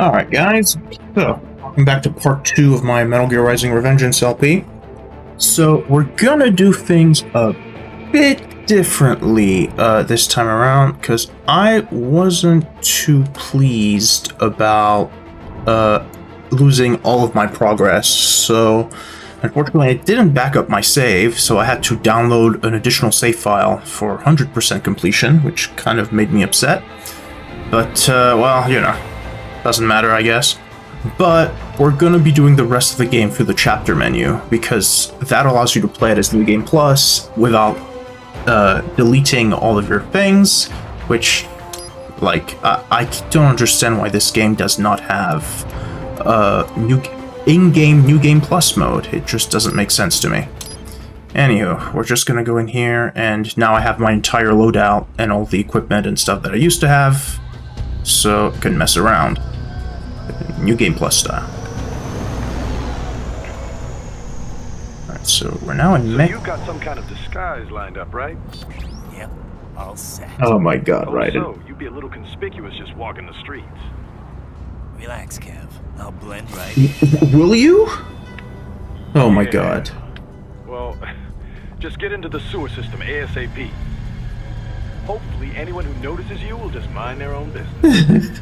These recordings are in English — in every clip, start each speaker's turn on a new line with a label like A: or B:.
A: Alright guys, so welcome back to part 2 of my Metal Gear Rising Revengeance LP. So we're gonna do things a bit differently this time around, because I wasn't too pleased about losing all of my progress. So unfortunately I didn't back up my save, so I had to download an additional save file for 100% completion, which kind of made me upset. But, well, you know, doesn't matter, I guess. But we're gonna be doing the rest of the game through the chapter menu, because that allows you to play it as New Game Plus without deleting all of your things, which, like, I don't understand why this game does not have in-game New Game Plus mode. It just doesn't make sense to me. Anywho, we're just gonna go in here, and now I have my entire loadout and all the equipment and stuff that I used to have, so I can mess around. New Game Plus style. Alright, so we're now in
B: So you've got some kind of disguise lined up, right?
C: Yep, all set.
A: Oh my god, right.
B: So you'd be a little conspicuous just walking the streets.
C: Relax, Kev. I'll blend right.
A: Will you? Oh my
B: Yeah.
A: god.
B: Well, just get into the sewer system ASAP. Hopefully anyone who notices you will just mind their own business.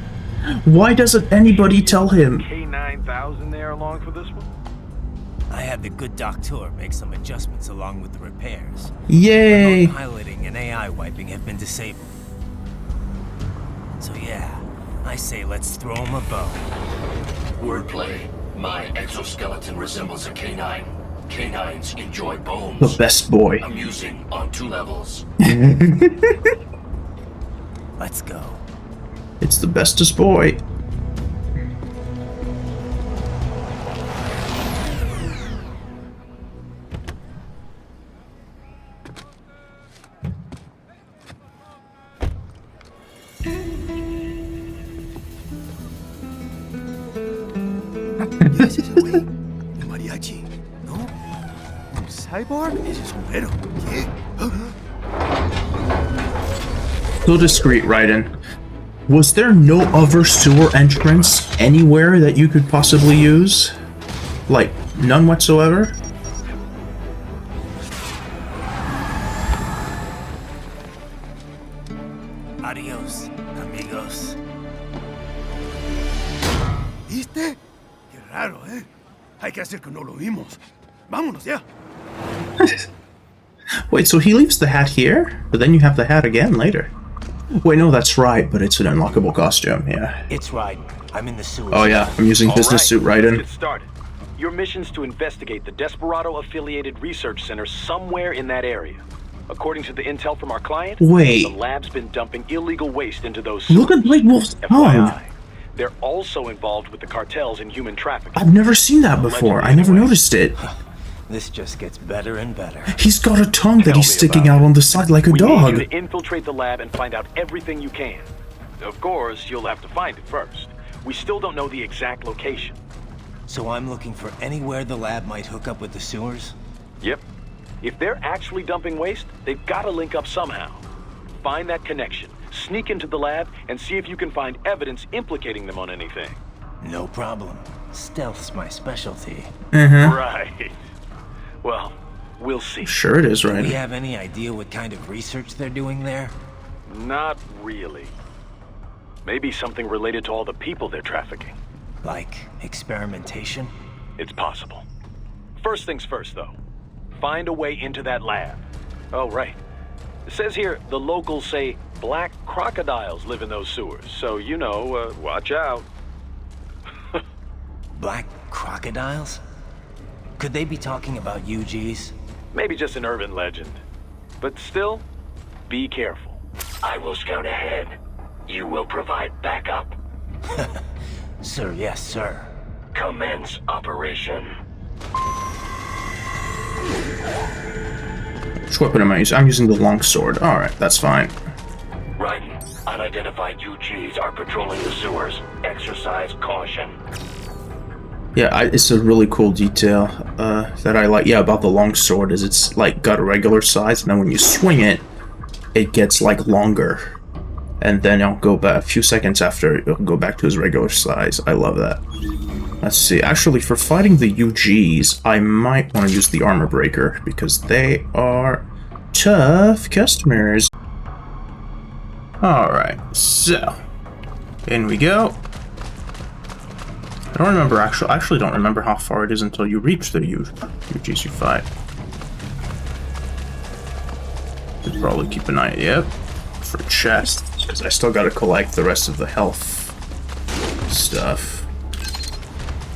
A: Why doesn't anybody tell him?
B: K9000 there along for this one?
C: I had the good doctor make some adjustments along with the repairs.
A: Yay!
C: Remote piloting and AI wiping have been disabled. So yeah, I say let's throw him a bone.
D: Wordplay. My exoskeleton resembles a canine. Canines enjoy
A: The
D: bones.
A: best boy.
D: Amusing on 2 levels.
C: Let's go.
A: It's the bestest boy.
E: Ese es el güey. El mariachi. ¿No? ¿Un cyborg? Ese es sombrero. ¿Qué?
A: So discreet, Raiden. Was there no other sewer entrance anywhere that you could possibly use? Like, none whatsoever?
C: Adios, amigos.
E: ¿Viste? Qué raro, ¿eh? Hay que hacer que no lo vimos. Vámonos ya.
A: Wait, so he leaves the hat here? But then you have the hat again later. Wait, no, that's right, but it's an unlockable costume, yeah.
C: It's right. I'm in the sewers.
A: Oh yeah, I'm using business suit
B: Let's
A: Raiden.
B: get started. Your mission's to investigate the Desperado-affiliated research center somewhere in that area. According to the intel from our client,
A: Wait.
B: the lab's been dumping illegal waste into those sewers.
A: Look at Blake Wolf's tongue!
B: FYI, they're also involved with the cartels in human trafficking.
A: I've never seen that before. I never noticed it.
C: This just gets better and better.
A: He's got a tongue that
B: Tell
A: he's
B: me
A: sticking
B: about
A: out
B: it.
A: on the side like a
B: We need
A: dog.
B: you to infiltrate the lab and find out everything you can. Of course, you'll have to find it first. We still don't know the exact location.
C: So I'm looking for anywhere the lab might hook up with the sewers?
B: Yep. If they're actually dumping waste, they've got to link up somehow. Find that connection, sneak into the lab, and see if you can find evidence implicating them on anything.
C: No problem. Stealth's my specialty.
B: Right. Well, we'll see.
A: Sure it is,
C: Do we
A: Raiden.
C: have any idea what kind of research they're doing there?
B: Not really. Maybe something related to all the people they're trafficking.
C: Like experimentation?
B: It's possible. First things first, though. Find a way into that lab. Oh, right. It says here the locals say black crocodiles live in those sewers, so, you know, watch out.
C: Black crocodiles? Could they be talking about UGs?
B: Maybe just an urban legend. But still, be careful.
D: I will scout ahead. You will provide backup.
C: Sir, yes, sir.
D: Commence operation.
A: Which weapon am I using? I'm using the longsword. Alright, that's fine.
D: Raiden, unidentified UGs are patrolling the sewers. Exercise caution.
A: Yeah, it's a really cool detail that I like. Yeah, about the longsword is it's like got a regular size, and then when you swing it, it gets like longer. and then I'll go back a few seconds after, it'll go back to his regular size. I love that. Let's see. Actually, for fighting the UGs, I might want to use the armor breaker because they are tough customers. Alright, so in we go. I don't remember I actually don't remember how far it is until you reach the UGs you fight. Should probably keep an eye, yep, for chests, because I still gotta collect the rest of the health stuff.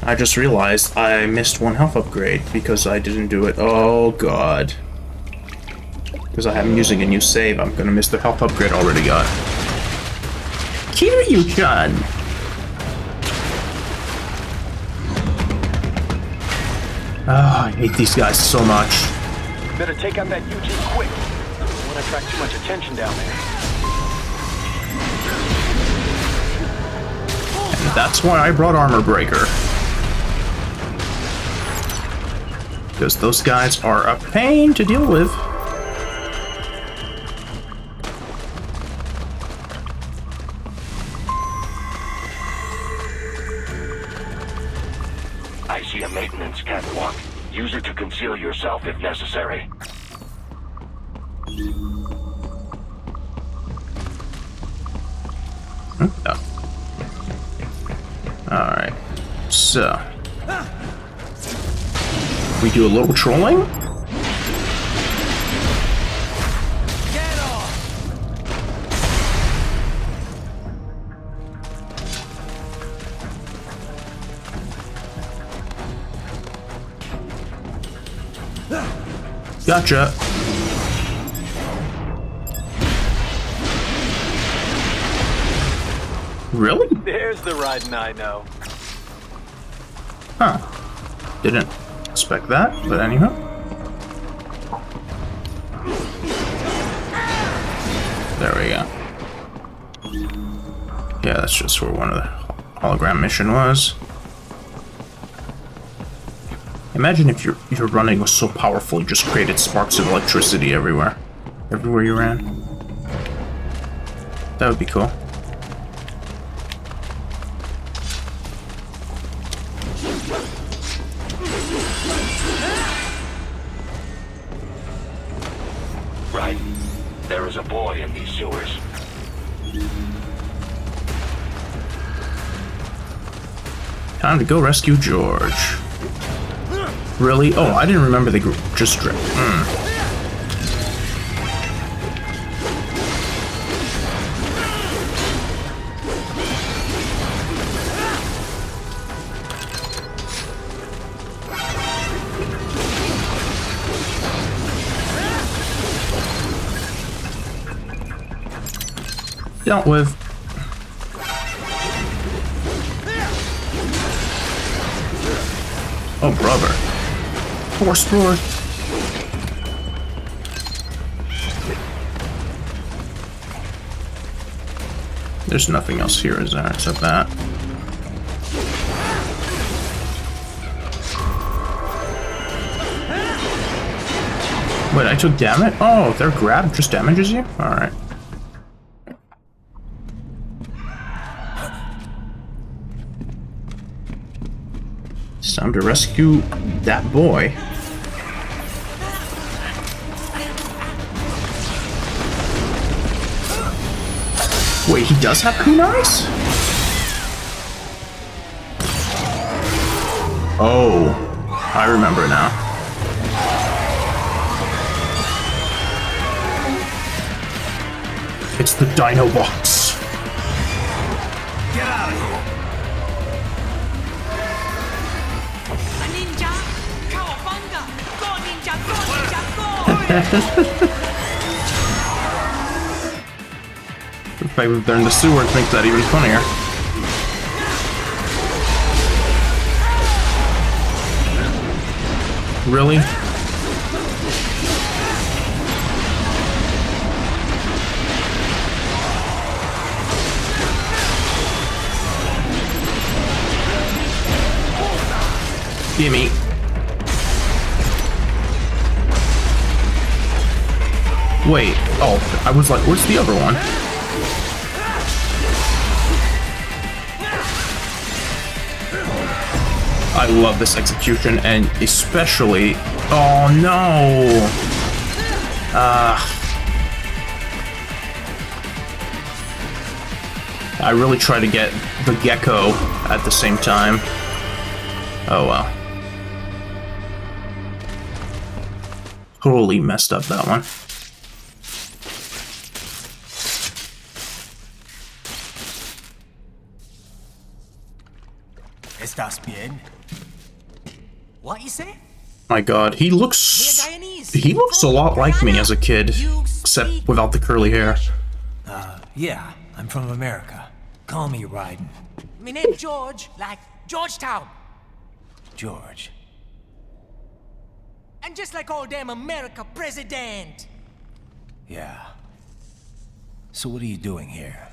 A: I just realized I missed one health upgrade because I didn't do it. Oh god. Because I'm using a new save, I'm gonna miss the health upgrade I already got. Kiryu-chan! Ah, I hate these guys so much.
B: Better take out that UG quick. Don't want to attract too much attention down there.
A: And that's why I brought Armor Breaker. Because those guys are a pain to deal with.
D: I see a maintenance catwalk. Use it to conceal yourself if necessary.
A: Oh. Alright. So. We do a little trolling?
C: Get off!
A: Gotcha. Really?
B: There's the riding I know.
A: Huh. Didn't expect that, but anyhow. There we go. Yeah, that's just where one of the hologram mission was. Imagine if your running was so powerful you just created sparks of electricity everywhere. Everywhere you ran. That would be cool.
D: Right. There is a boy in these sewers.
A: Time to go rescue George. Really? Oh, I didn't remember they just dripped. Dealt with. Oh, brother. Poor sport. There's nothing else here, is there, except that? Wait, I took damage? Oh, their grab just damages you? Alright. It's time to rescue that boy. Wait, he does have kunais? Oh, I remember now. It's the Dino Box.
C: Get out of here!
F: A ninja! Cowabunga! Go ninja! Go ninja! Go!
A: The fact that they're in the sewers makes that even funnier. Really? Gimme. Wait, oh, I was like, where's the other one? I love this execution, and especially... Oh, no! I really try to get the gecko at the same time. Oh, well. Totally messed up that one.
C: ¿Estás bien?
F: What you say?
A: My god, he looks a lot like me as a kid, except without the curly hair.
C: Yeah, I'm from America. Call me Ryden.
F: My name George, like Georgetown.
C: George.
F: And just like all damn America president.
C: Yeah. So what are you doing here?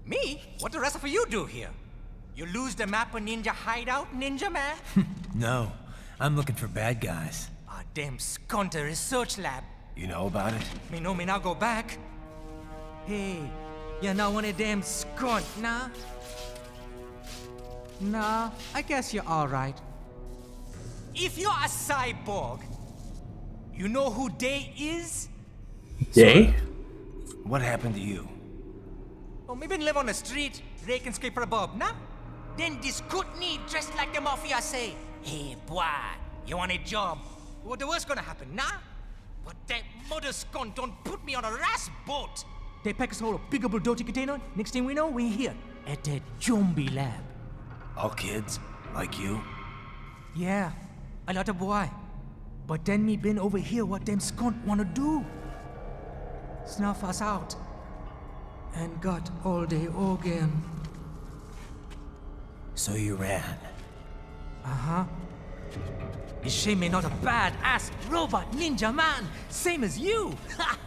F: Me? What the rest of you do here? You lose the map of Ninja Hideout, Ninja Man?
C: No, I'm looking for bad guys.
F: Ah, damn skunter research lab.
C: You know about it?
F: Me know me now go back. Hey, you're not one of them skunt, nah? Nah, I guess you're alright. If you're a cyborg, you know who Day is?
A: Day?
C: What happened to you?
F: Oh, me been live on the street, rake and scrape for a bob, nah? Then this Kootenai dressed like the mafia say, hey boy, you want a job? What the worst gonna happen, nah? But that mother scunt don't put me on a ras boat. They pack us all a big old dirty container. Next thing we know, we're here at that zombie lab.
C: All kids? Like you?
F: Yeah, a lot of boy. But then me been over here what them scunt wanna do. Snuff us out. And got all day organ.
C: So you ran.
F: Uh-huh. Is she me not a bad-ass robot ninja man, same as you? Ha!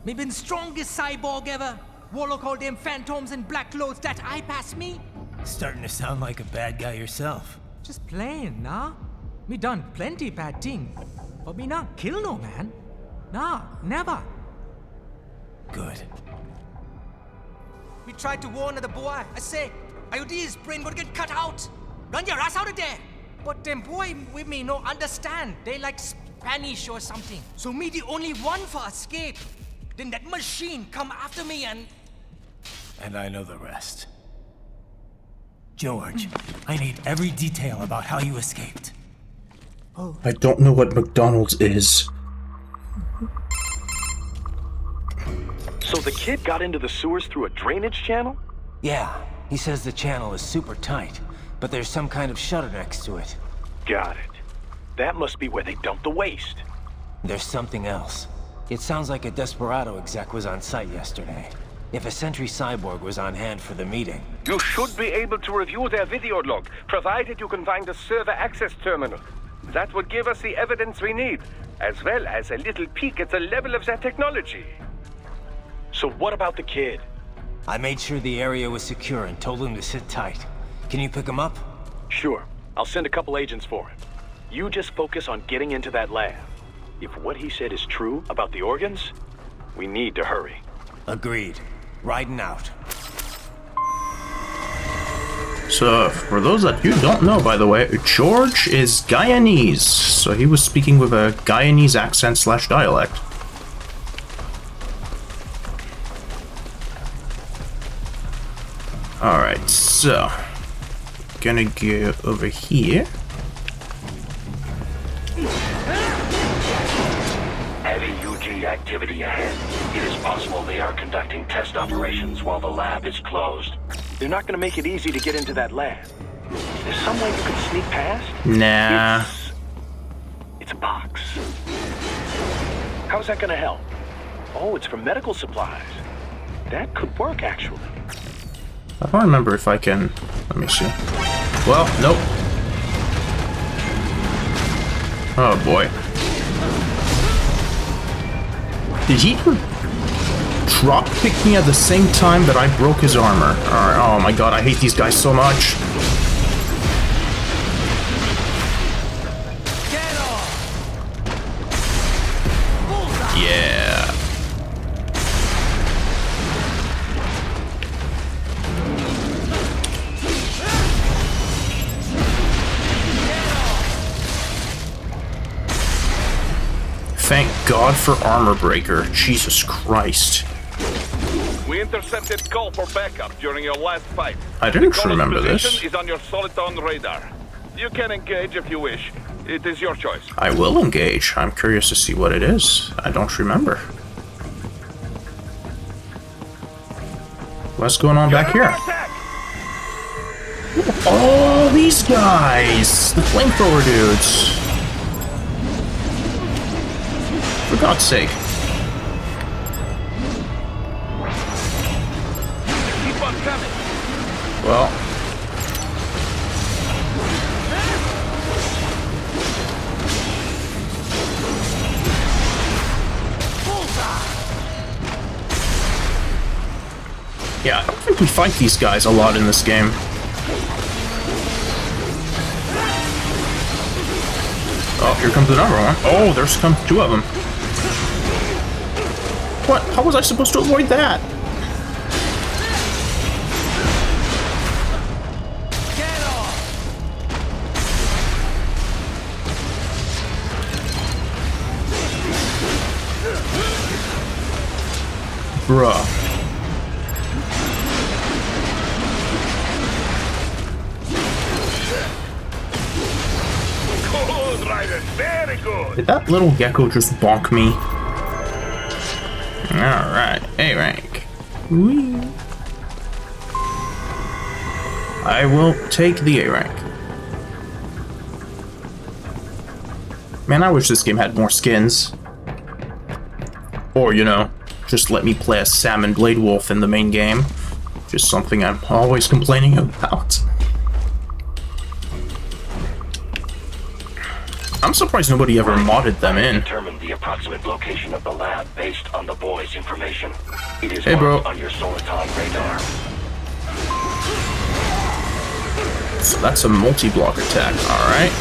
F: Me been strongest cyborg ever. Warlock all them phantoms in black clothes that eye pass me.
C: Starting to sound like a bad guy yourself.
F: Just plain, nah? Me done plenty bad thing. But me not kill no man. Nah, never.
C: Good.
F: We tried to warn the boy. I say, IOD's brain gonna get cut out. Run your ass out of there. But them boy with me no understand. They like Spanish or something. So me the only one for escape. Then that machine come after me and...
C: And I know the rest. George, I need every detail about how you escaped.
A: I don't know what McDonald's is.
B: So the kid got into the sewers through a drainage channel?
C: Yeah, he says the channel is super tight, but there's some kind of shutter next to it.
B: Got it. That must be where they dumped the waste.
C: There's something else. It sounds like a Desperado exec was on site yesterday. If a Sentry Cyborg was on hand for the meeting.
G: You should be able to review their video log, provided you can find the server access terminal. That would give us the evidence we need, as well as a little peek at the level of their technology.
B: So what about the kid?
C: I made sure the area was secure and told him to sit tight. Can you pick him up?
B: Sure. I'll send a couple agents for him. You just focus on getting into that lab. If what he said is true about the organs, we need to hurry.
C: Agreed. Riding out.
A: So, for those that you don't know, by the way, George is Guyanese. So he was speaking with a Guyanese accent / dialect. Alright, so... Gonna go over here.
D: Heavy UG activity ahead. It is possible they are conducting test operations while the lab is closed.
B: They're not gonna make it easy to get into that lab. Is there some way you can sneak past?
A: Nah.
B: It's a box. How's that gonna help? Oh, it's for medical supplies. That could work, actually.
A: I don't remember if I can... Let me see. Well, nope. Oh boy. Did he drop kick me at the same time that I broke his armor? Alright, oh my god, I hate these guys so much. Yeah. Thank God for Armor Breaker. Jesus Christ.
G: We intercepted call for backup during your last fight.
A: I didn't
G: The caller's
A: remember this.
G: position is on your Soliton radar. You can engage if you wish. It is your choice.
A: I will engage. I'm curious to see what it is. I don't remember. What's going on back here? Oh, these guys! The flamethrower dudes! For God's sake.
G: Keep on coming.
A: Well. Yeah, I don't think we fight these guys a lot in this game. Oh, here comes another one. Oh, there's come two of them. What? How was I supposed to avoid that? Bruh.
G: Good, Ryder. Very good.
A: Did that little gecko just bonk me? Alright, A rank. Whee. I will take the A rank. Man, I wish this game had more skins. Or, you know, just let me play as Salmon Blade Wolf in the main game. Just something I'm always complaining about. I'm surprised nobody ever modded them in.
D: Determine the approximate location of the lab based on the boy's information. It is
A: Hey, bro.
D: marked on your Soliton radar.
A: So that's a multi-block attack, alright.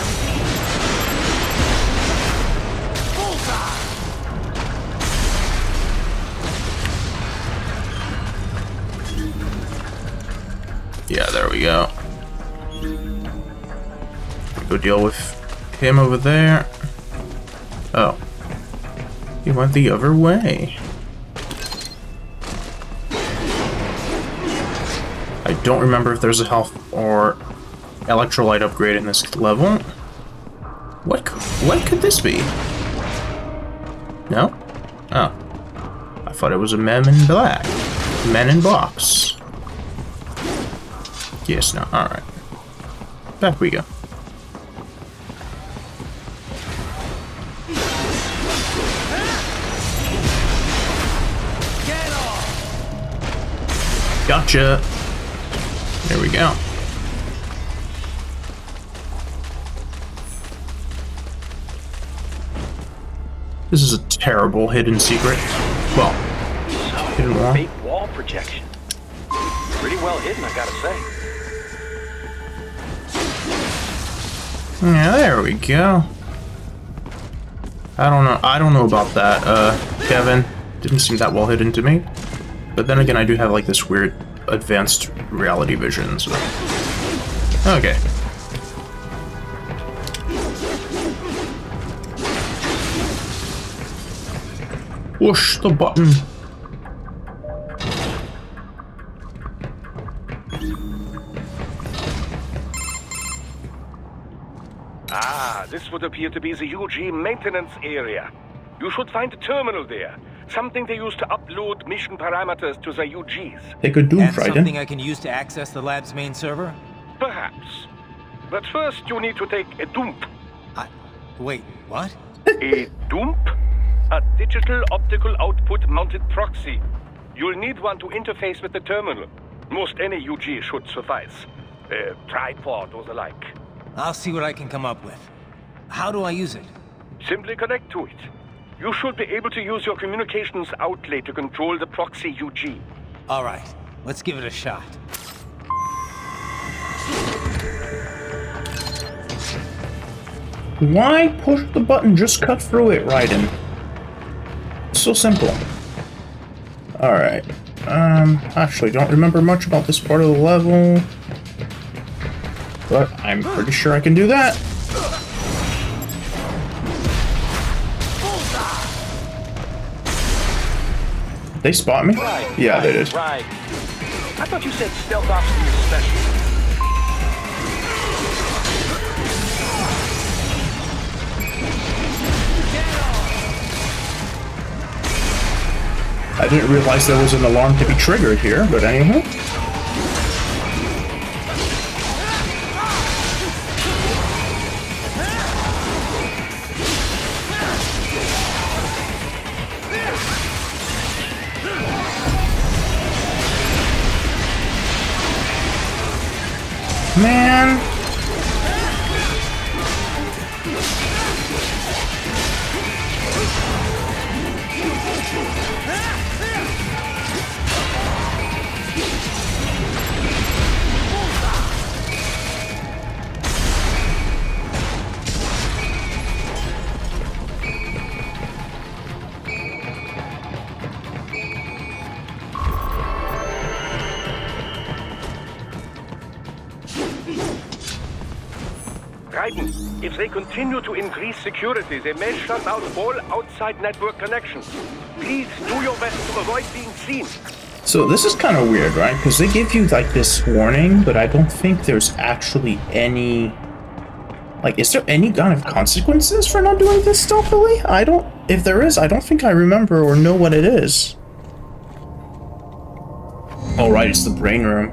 A: Yeah, there we go. Go deal with him over there. Oh. He went the other way. I don't remember if there's a health or electrolyte upgrade in this level. What could this be? No? Oh. I thought it was a men in black. Men in box. Yes, no, alright. Back we go. Gotcha. There we go. This is a terrible hidden secret. Well, hidden wall.
B: Fake wall projection. Pretty well hidden, I gotta say.
A: Yeah, there we go. I don't know about that, Kevin. Didn't seem that well hidden to me. But then again, I do have like this weird advanced reality vision, so. Okay. Push the button.
G: Ah, this would appear to be the UG maintenance area. You should find a terminal there. Something they use to upload mission parameters to the UGs.
A: Take a Doom
C: And
A: Trident.
C: something I can use to access the lab's main server?
G: Perhaps. But first you need to take a dump.
C: Wait, what?
G: A dump? A digital optical output mounted proxy. You'll need one to interface with the terminal. Most any UG should suffice. A tripod or the like.
C: I'll see what I can come up with. How do I use it?
G: Simply connect to it. You should be able to use your communications outlay to control the proxy UG.
C: All right, let's give it a shot.
A: Why push the button? Just cut through it, Raiden. It's so simple. Alright. Actually, don't remember much about this part of the level. But I'm pretty sure I can do that. They spot me?
B: Right.
A: Yeah,
B: right,
A: they did.
B: Right. I thought you said stealth ops were your specialty.
A: I didn't realize there was an alarm to be triggered here, but anywho. Man.
G: Raiden, if they continue to increase security, they may shut down all outside network connections. Please do your best to avoid being seen.
A: So this is kind of weird, right? Because they give you like this warning, but I don't think there's actually any... Like, is there any kind of consequences for not doing this stealthily? I don't... If there is, I don't think I remember or know what it is. Oh, right, it's the brain room.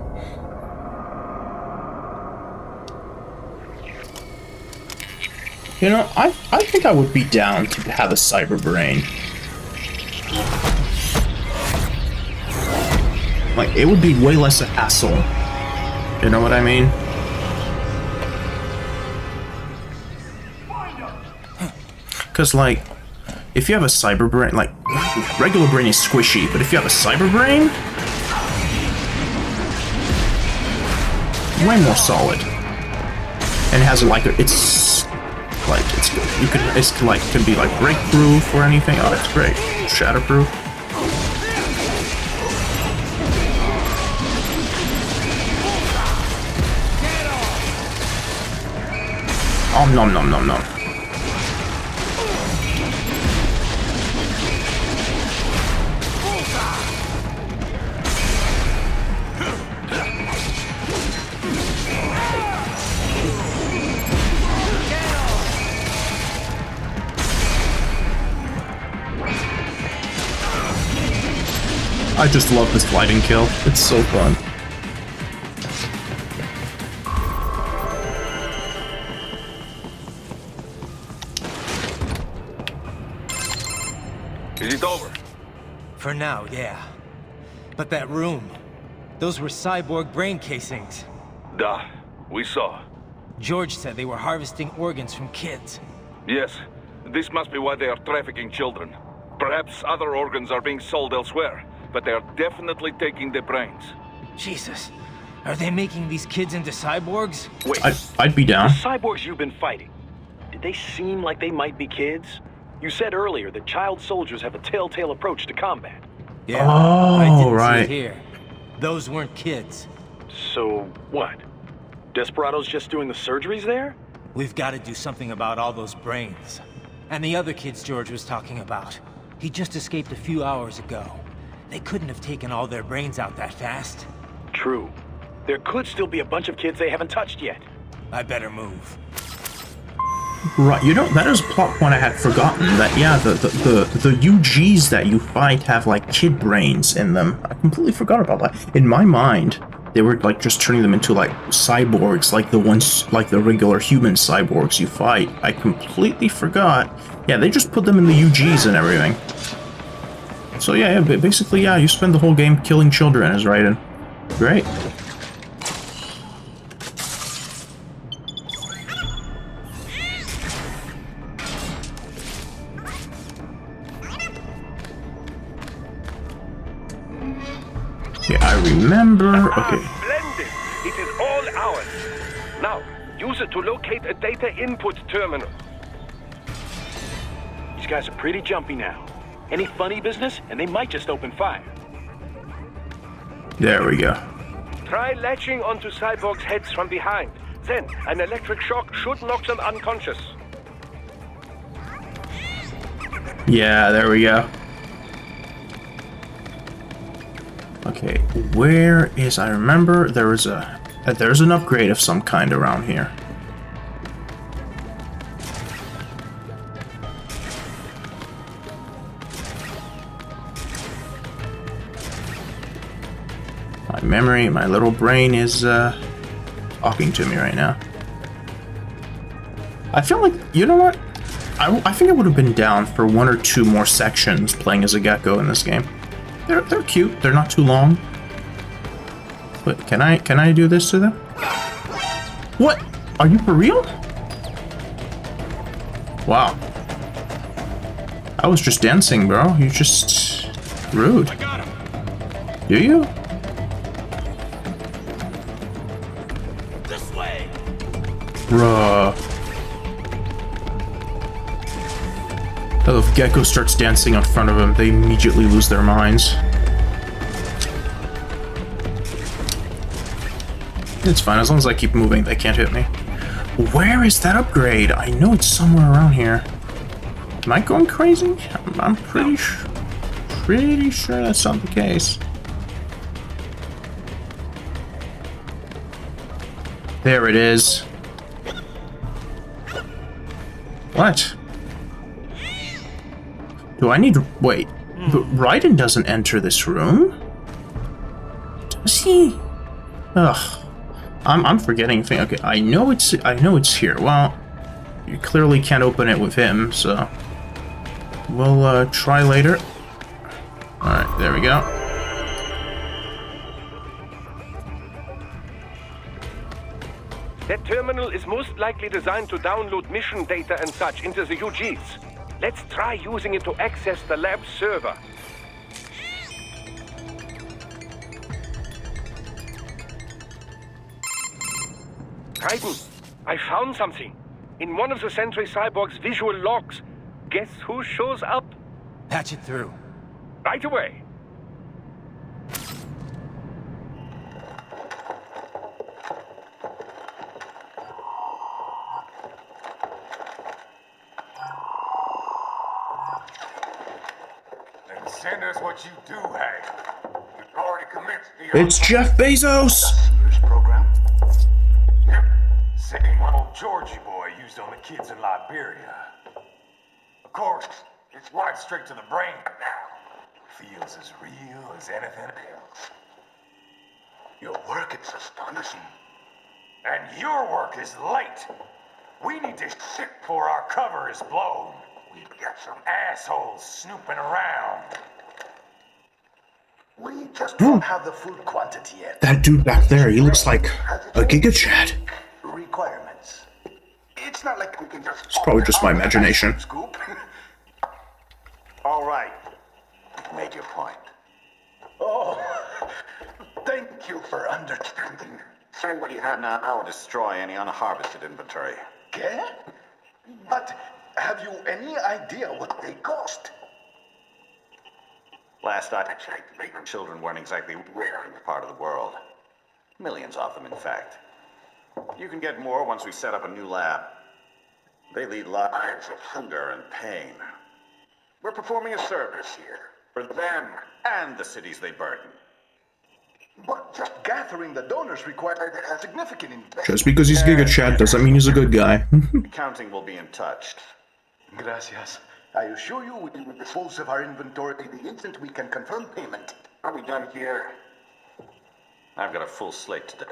A: You know, I think I would be down to have a cyber brain. Like, it would be way less a hassle. You know what I mean? Because, like, if you have a cyber brain, like, regular brain is squishy, but if you have a cyber brain, way more solid. And it has, like, it's you could, it's like, could be, like, break-proof or anything. Oh, that's great. Shatterproof. Oh, nom nom nom nom. I just love this sliding kill. It's so fun.
G: Is it over?
C: For now, yeah. But that room, those were cyborg brain casings.
G: Duh, we saw.
C: George said they were harvesting organs from kids.
G: Yes, this must be why they are trafficking children. Perhaps other organs are being sold elsewhere, but they are definitely taking the brains.
C: Jesus, are they making these kids into cyborgs?
B: Wait,
A: I'd be down.
B: the cyborgs you've been fighting, did they seem like they might be kids? You said earlier that child soldiers have a telltale approach to combat.
C: Yeah,
A: Oh,
C: I didn't
A: right.
C: see it here. Those weren't kids.
B: So, what? Desperado's just doing the surgeries there?
C: We've got to do something about all those brains. And the other kids George was talking about. He just escaped a few hours ago. They couldn't have taken all their brains out that fast.
B: True. There could still be a bunch of kids they haven't touched yet.
C: I better move.
A: Right, you know, that is a plot point I had forgotten. That, yeah, the UGs that you fight have, like, kid brains in them. I completely forgot about that. In my mind, they were, like, just turning them into, like, cyborgs, like the ones, like the regular human cyborgs you fight. I completely forgot. Yeah, they just put them in the UGs and everything. So, yeah, basically, yeah, you spend the whole game killing children as Raiden. Great. Yeah, I remember. Okay.
G: Splendid! It is all ours. Now, use it to locate a data input terminal.
B: These guys are pretty jumpy now. Any funny business, and they might just open fire.
A: There we go.
G: Try latching onto cyborgs' heads from behind. Then, an electric shock should knock them unconscious.
A: Yeah, there we go. Okay, where is... I remember there was a... there's an upgrade of some kind around here. My memory, my little brain is talking to me right now. I feel like, you know what? I think I would have been down for 1 or 2 more sections playing as a gecko in this game. They're cute. They're not too long. But can I do this to them? What? Are you for real? Wow. I was just dancing, bro. You just rude.
B: I got him.
A: Do you?
B: This way.
A: Bruh. If Gecko starts dancing in front of him, they immediately lose their minds. It's fine, as long as I keep moving, they can't hit me. Where is that upgrade? I know it's somewhere around here. Am I going crazy? I'm pretty sure that's not the case. There it is. What? Do I need to... Wait. But Raiden doesn't enter this room? Does he? Ugh. I'm forgetting things. Okay, I know it's here. Well, you clearly can't open it with him, so... We'll, try later. Alright, there we go.
G: That terminal is most likely designed to download mission data and such into the UGs. Let's try using it to access the lab server. Raiden, I found something. In one of the Sentry Cyborg's visual logs. Guess who shows up?
C: Patch it through.
G: Right away.
H: Send us what you do have. We've already commenced the...
A: It's Jeff Bezos!
H: Sears program? Yep. Same old Georgie boy used on the kids in Liberia. Of course, it's right straight to the brain now. Feels as real as anything else. Your work is astonishing. And your work is late. We need to ship before our cover is blown. We've got some assholes snooping around.
I: We just don't have the full quantity yet.
A: That dude back there, he looks like a Giga Chad.
I: Requirements. It's not like we can just...
A: It's probably just my imagination.
I: Scoop. All right. Make your point. Oh, thank you for understanding.
J: Send what you have now, or destroy any unharvested inventory.
I: Okay? But have you any idea what they cost?
J: Last I checked, children weren't exactly rare in the part of the world. Millions of them, in fact. You can get more once we set up a new lab. They lead lives of hunger and pain. We're performing a service here for them and the cities they burden.
I: But just gathering the donors required a significant investment.
A: Just because he's Giga Chad doesn't mean he's a good guy.
J: Accounting will be in touch.
I: Gracias. I assure you we will dispose of our inventory the instant we can confirm payment.
J: Are we done here? I've got a full slate today.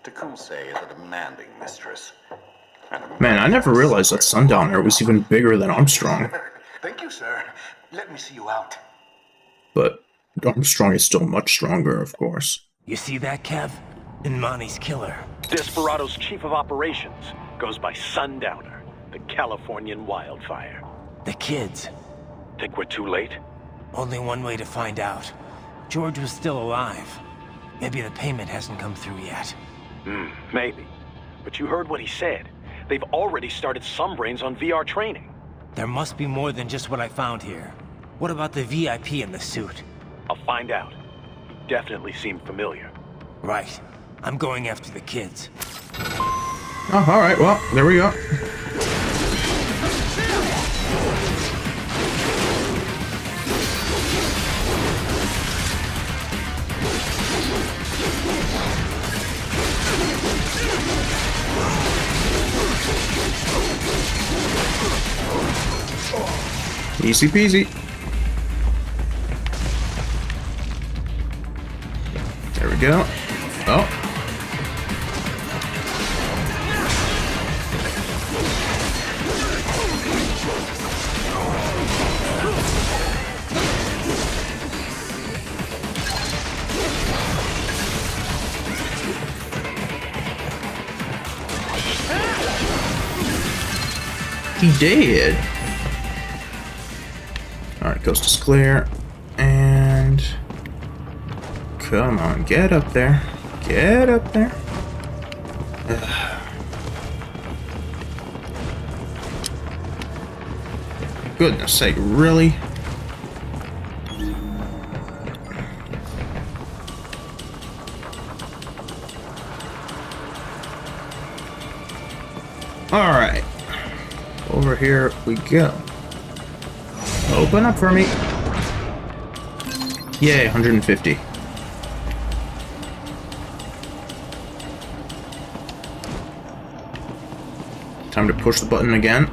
J: Tecumseh is a demanding mistress.
A: Man, I never realized that Sundowner was even bigger than Armstrong.
I: Thank you, sir. Let me see you out.
A: But Armstrong is still much stronger, of course.
C: You see that, Kev? Imani's killer.
B: Desperado's chief of operations goes by Sundowner, the Californian wildfire.
C: The kids.
B: Think we're too late?
C: Only one way to find out. George was still alive. Maybe the payment hasn't come through yet.
B: Maybe. But you heard what he said. They've already started some brains on VR training.
C: There must be more than just what I found here. What about the VIP in the suit?
B: I'll find out. He definitely seemed familiar.
C: Right. I'm going after the kids.
A: Oh, alright, well, there we go. Easy peasy. There we go. Oh. He did. Alright, coast is clear. And come on, get up there. Get up there. Goodness sake, really? Alright. Over here we go. Open up for me. Yay, 150. Time to push the button again,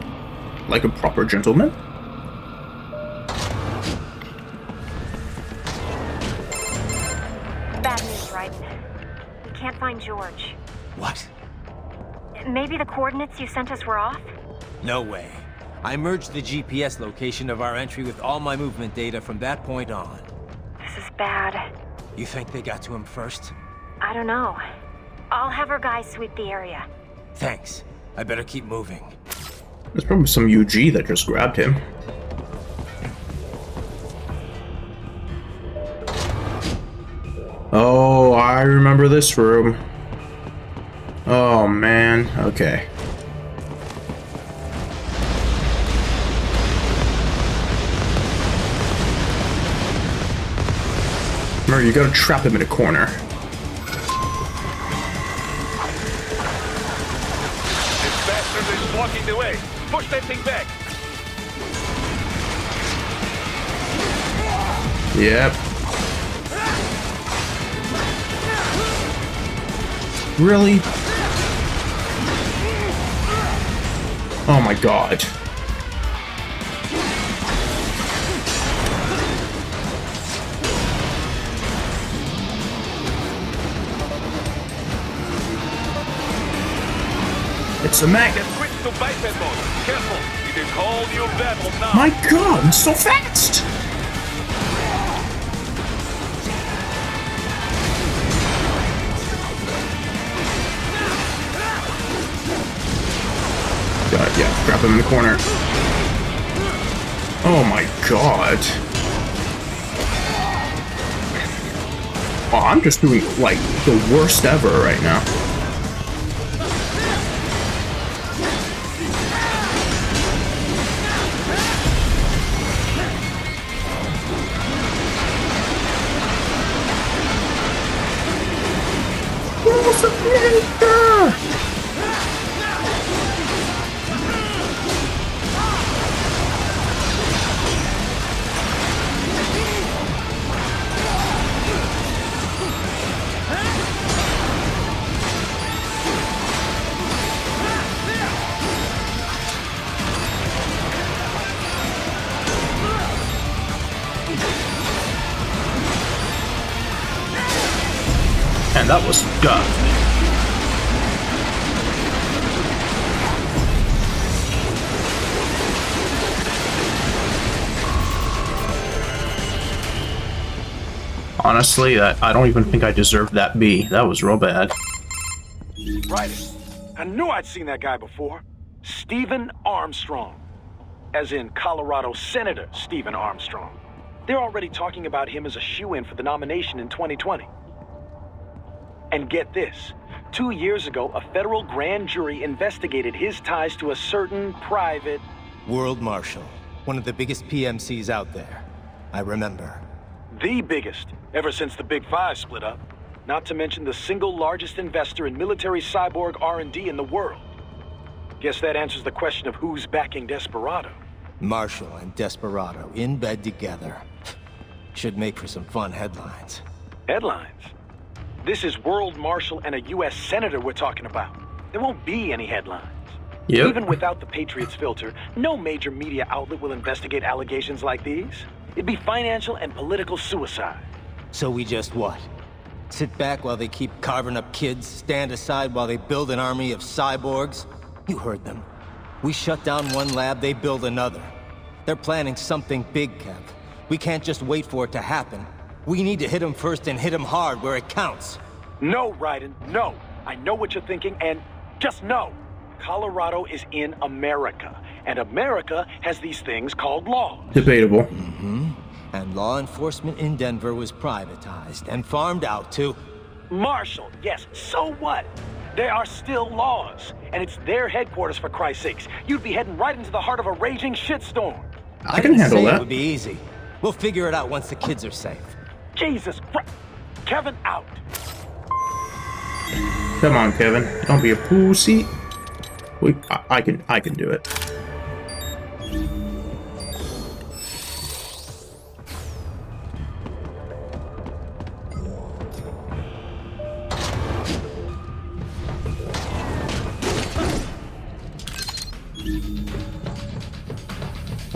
A: like a proper gentleman.
K: Bad news, right? We can't find George.
C: What?
K: Maybe the coordinates you sent us were off?
C: No way. I merged the GPS location of our entry with all my movement data from that point on.
K: This is bad.
C: You think they got to him first?
K: I don't know. I'll have our guys sweep the area.
C: Thanks. I better keep moving.
A: There's probably some UG that just grabbed him. Oh, I remember this room. Oh man, okay. Remember, you gotta trap him in a corner.
G: This bastard is blocking the way. Push that thing back.
A: Yep. Really? Oh my god. It's a magnet.
G: Get quick to biped mode. Careful. It is all your battle now.
A: My god, I'm so fast! God, yeah, grab him in the corner. Oh my god. Oh, I'm just doing, like, the worst ever right now. And that was done. Honestly, I don't even think I deserved that B. That was real bad.
B: Right. I knew I'd seen that guy before. Stephen Armstrong. As in Colorado Senator Stephen Armstrong. They're already talking about him as a shoo-in for the nomination in 2020. And get this. 2 years ago, a federal grand jury investigated his ties to a certain private...
C: World Marshal. One of the biggest PMCs out there. I remember.
B: The biggest, ever since the Big Five split up. Not to mention the single largest investor in military cyborg R&D in the world. Guess that answers the question of who's backing Desperado.
C: Marshall and Desperado in bed together. Should make for some fun headlines.
B: Headlines? This is World Marshal and a U.S. Senator we're talking about. There won't be any headlines.
A: Yep.
B: Even without the Patriots filter, no major media outlet will investigate allegations like these. It'd be financial and political suicide.
C: So we just what? Sit back while they keep carving up kids, stand aside while they build an army of cyborgs? You heard them. We shut down one lab, they build another. They're planning something big, Kev. We can't just wait for it to happen. We need to hit them first and hit them hard where it counts.
B: No, Raiden, no. I know what you're thinking, and just no. Colorado is in America, and America has these things called laws.
A: Debatable.
C: And law enforcement in Denver was privatized and farmed out to...
B: Marshall, yes, so what? There are still laws, and it's their headquarters, for Christ's sakes. You'd be heading right into the heart of a raging shitstorm.
A: I can handle that.
C: It would be easy. We'll figure it out once the kids are safe.
B: Jesus Christ. Kevin, out.
A: Come on, Kevin. Don't be a pussy. I can do it.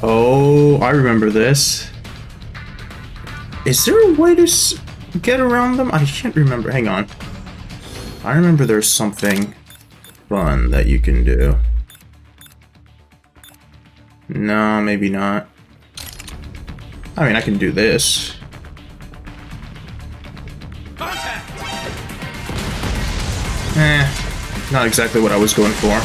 A: Oh, I remember this. Is there a way to get around them? I can't remember. Hang on. I remember there's something fun that you can do. No, maybe not. I mean, I can do this. Not exactly what I was going for.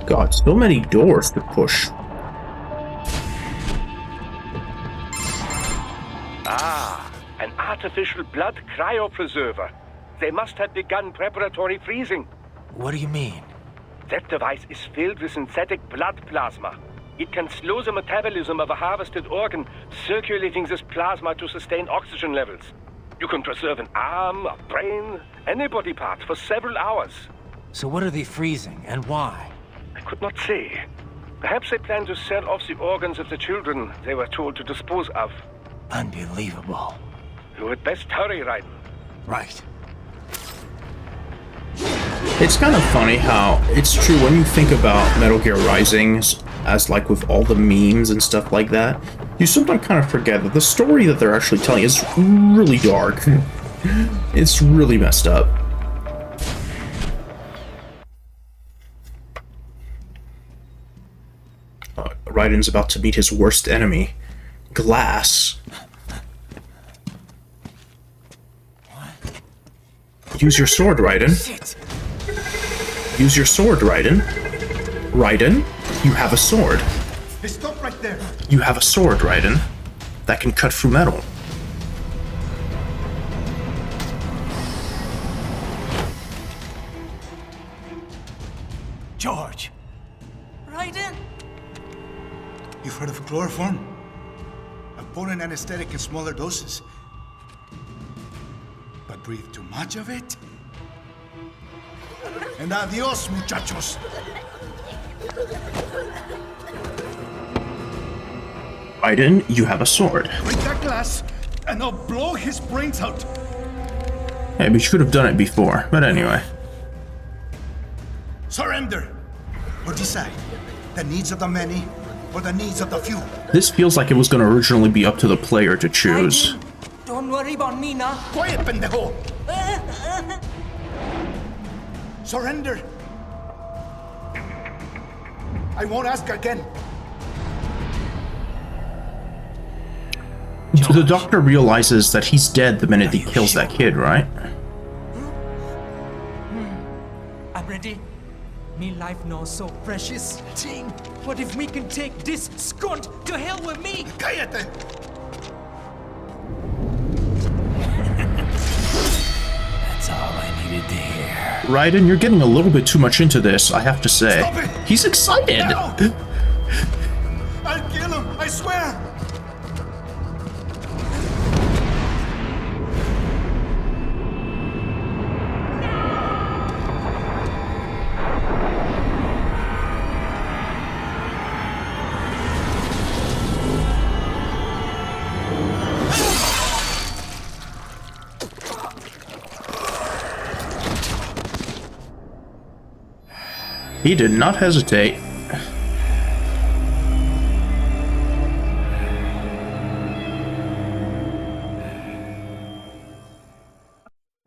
A: God, so many doors to push.
G: An artificial blood cryopreserver. They must have begun preparatory freezing.
C: What do you mean?
G: That device is filled with synthetic blood plasma. It can slow the metabolism of a harvested organ, circulating this plasma to sustain oxygen levels. You can preserve an arm, a brain, any body part for several hours.
C: So what are they freezing, and why?
G: I could not say. Perhaps they plan to sell off the organs of the children they were told to dispose of.
C: Unbelievable.
G: You had best hurry, Raiden.
C: Right.
A: It's kind of funny how it's true when you think about Metal Gear Rising as like with all the memes and stuff like that, you sometimes kind of forget that the story that they're actually telling is really dark. It's really messed up. Raiden's about to meet his worst enemy, Glass. Use your sword, Raiden. Use your sword, Raiden. Raiden, you have a sword.
E: Hey, stop right there.
A: You have a sword, Raiden, that can cut through metal.
E: George.
F: Raiden?
E: You've heard of chloroform? A potent anesthetic in smaller doses. But breathe too much of it? And adios, muchachos.
A: Raiden, you have a sword.
E: Break that glass, and I'll blow his brains out.
A: Hey, we should have done it before, but anyway.
E: Surrender! Or decide. The needs of the many, or the needs of the few.
A: This feels like it was going to originally be up to the player to choose.
F: Don't worry about me now.
E: Quiet, pendejo! Surrender! I won't ask again.
A: The doctor realizes that he's dead the minute he kills that kid, right?
F: I'm ready. Me life now so precious. Thing. What if we can take this skunt to hell with me?
E: Cállate!
C: That's all I needed to hear.
A: Raiden, you're getting a little bit too much into this, I have to say.
E: Stop it!
A: He's excited!
E: No! I'll kill him, I swear!
A: He did not hesitate.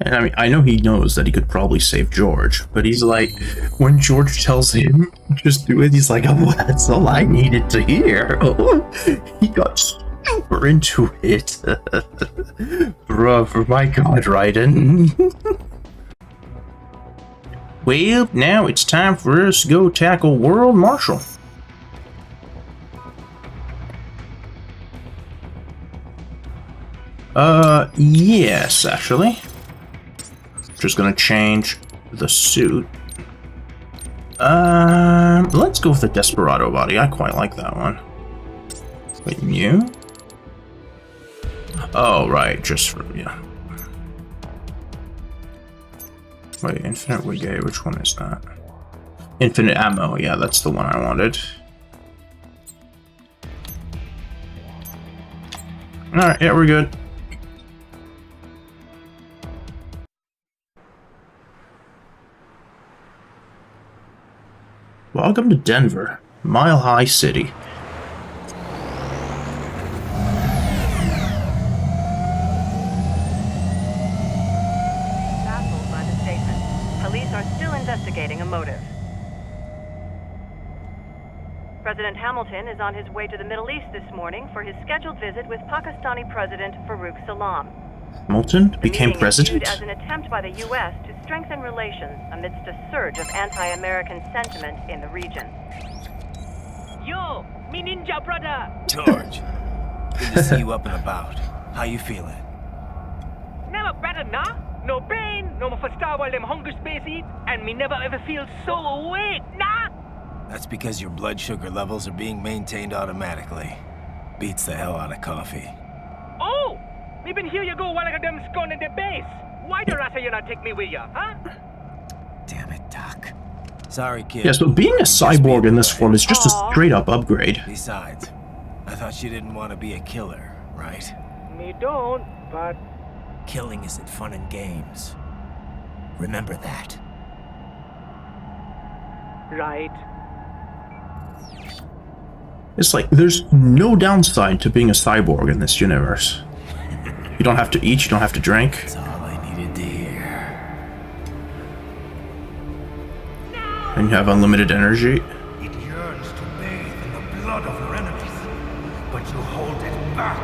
A: And I mean, I know he knows that he could probably save George, but he's like, when George tells him, just do it, he's like, oh, that's all I needed to hear. Oh, he got super into it. Bruh, for my god, Raiden. Well, now it's time for us to go tackle World Marshal. Yes, actually. Just gonna change the suit. Let's go with the Desperado body. I quite like that one. Wait, new? Oh, right, just for, yeah. Wait, Infinite Wigay, which one is that? Infinite Ammo, yeah, that's the one I wanted. Alright, yeah, we're good. Welcome to Denver, Mile High City.
L: Baffled by the statement, police are still investigating a motive. President Hamilton is on his way to the Middle East this morning for his scheduled visit with Pakistani President Farouk Salam.
A: Hamilton became president?
L: As an attempt by the U.S. to strengthen relations amidst a surge of anti-American sentiment in the region.
M: Yo, me ninja brother!
E: George, good to see you up and about. How you feeling?
M: Never better, nah? No pain, no more for star while them hunger space eat, and me never ever feel so awake, nah?
E: That's because your blood sugar levels are being maintained automatically. Beats the hell out of coffee.
M: Oh! Me been here you go while I got them scone in the base. Why the rasta you not take me with ya, huh?
E: Damn it, Doc. Sorry, kid.
A: Yes, but being a cyborg in this form is just a straight-up upgrade.
E: Besides, I thought you didn't want to be a killer, right?
M: Me don't, but...
E: Killing isn't fun and games. Remember that.
M: Right.
A: It's like, there's no downside to being a cyborg in this universe. You don't have to eat, you don't have to drink.
E: That's all I needed to hear.
A: And you have unlimited energy.
H: It yearns to bathe in the blood of your enemies, but you hold it back.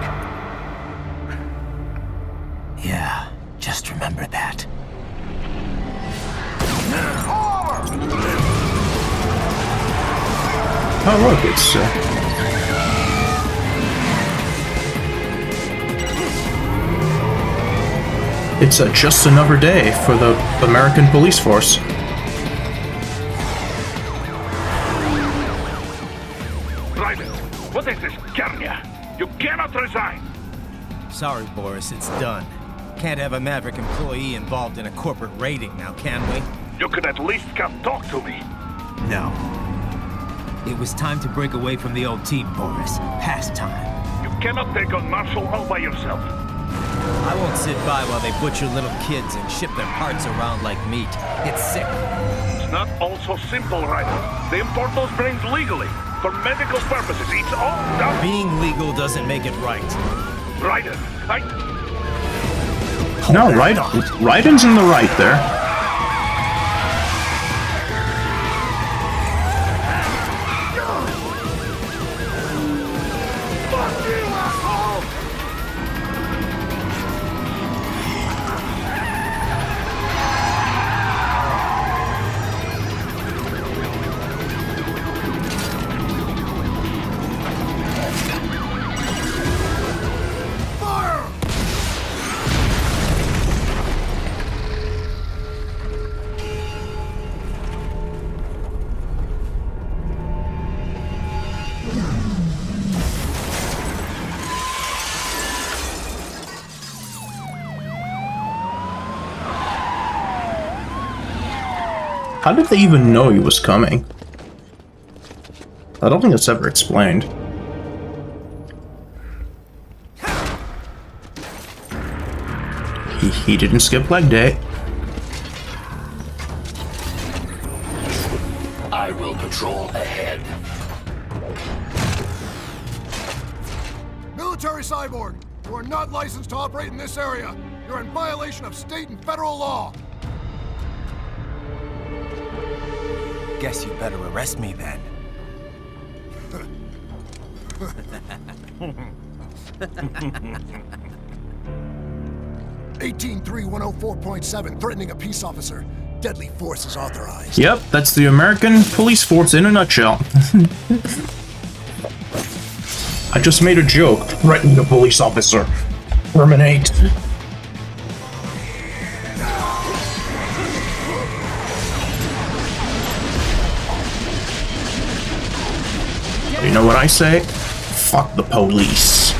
E: Yeah, just remember that.
A: Oh look, it's just another day for the American police force.
G: Raiden, what is this, Garnia? You cannot resign!
E: Sorry, Boris, it's done. Can't have a Maverick employee involved in a corporate raiding now, can we?
G: You could at least come talk to me.
E: No. It was time to break away from the old team, Boris. Past time.
G: You cannot take on Marshall all by yourself.
E: I won't sit by while they butcher little kids and ship their parts around like meat. It's sick.
G: It's not all so simple, Raiden. They import those brains legally. For medical purposes, it's all done.
E: Being legal doesn't make it right.
G: Raiden,
A: No, Raiden's in the right there. How did they even know he was coming? I don't think it's ever explained. He didn't skip leg day.
I: I
D: Control ahead.
N: Military Cyborg, you are not licensed to operate in this area. You're in violation of state and federal law.
E: Guess you better arrest me then.
N: 183-104.7, threatening a peace officer. Deadly force is authorized.
A: Yep, that's the American police force in a nutshell. I just made a joke. Threatening a police officer. Terminate. You know what I say? Fuck the police.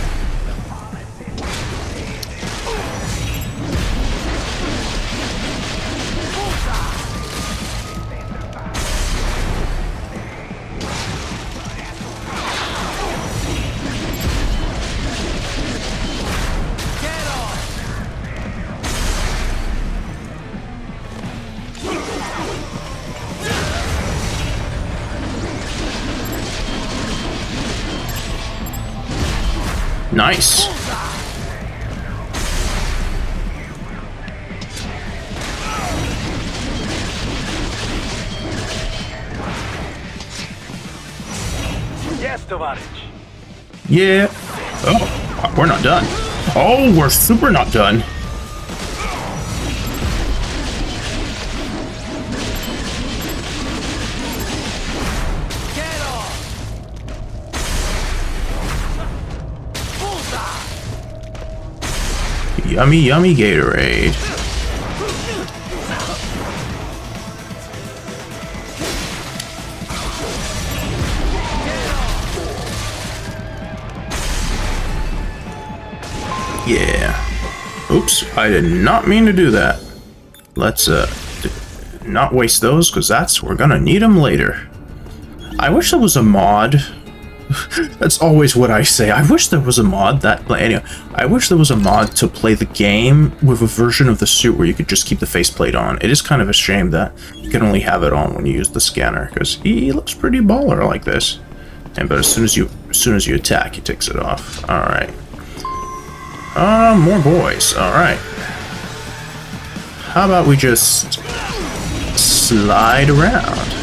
A: Nice.
B: Yes, Tovarich.
A: Yeah. Oh, we're not done. Oh, we're super not done. Yummy, yummy Gatorade. Yeah. Oops, I did not mean to do that. Let's, not waste those, because we're gonna need them later. I wish there was a mod. That's always what I say. I wish there was a mod anyway, I wish there was a mod to play the game with a version of the suit where you could just keep the faceplate on. It is kind of a shame that you can only have it on when you use the scanner, because he looks pretty baller like this. But as soon as you attack, he takes it off. Alright. More boys. Alright. How about we just slide around?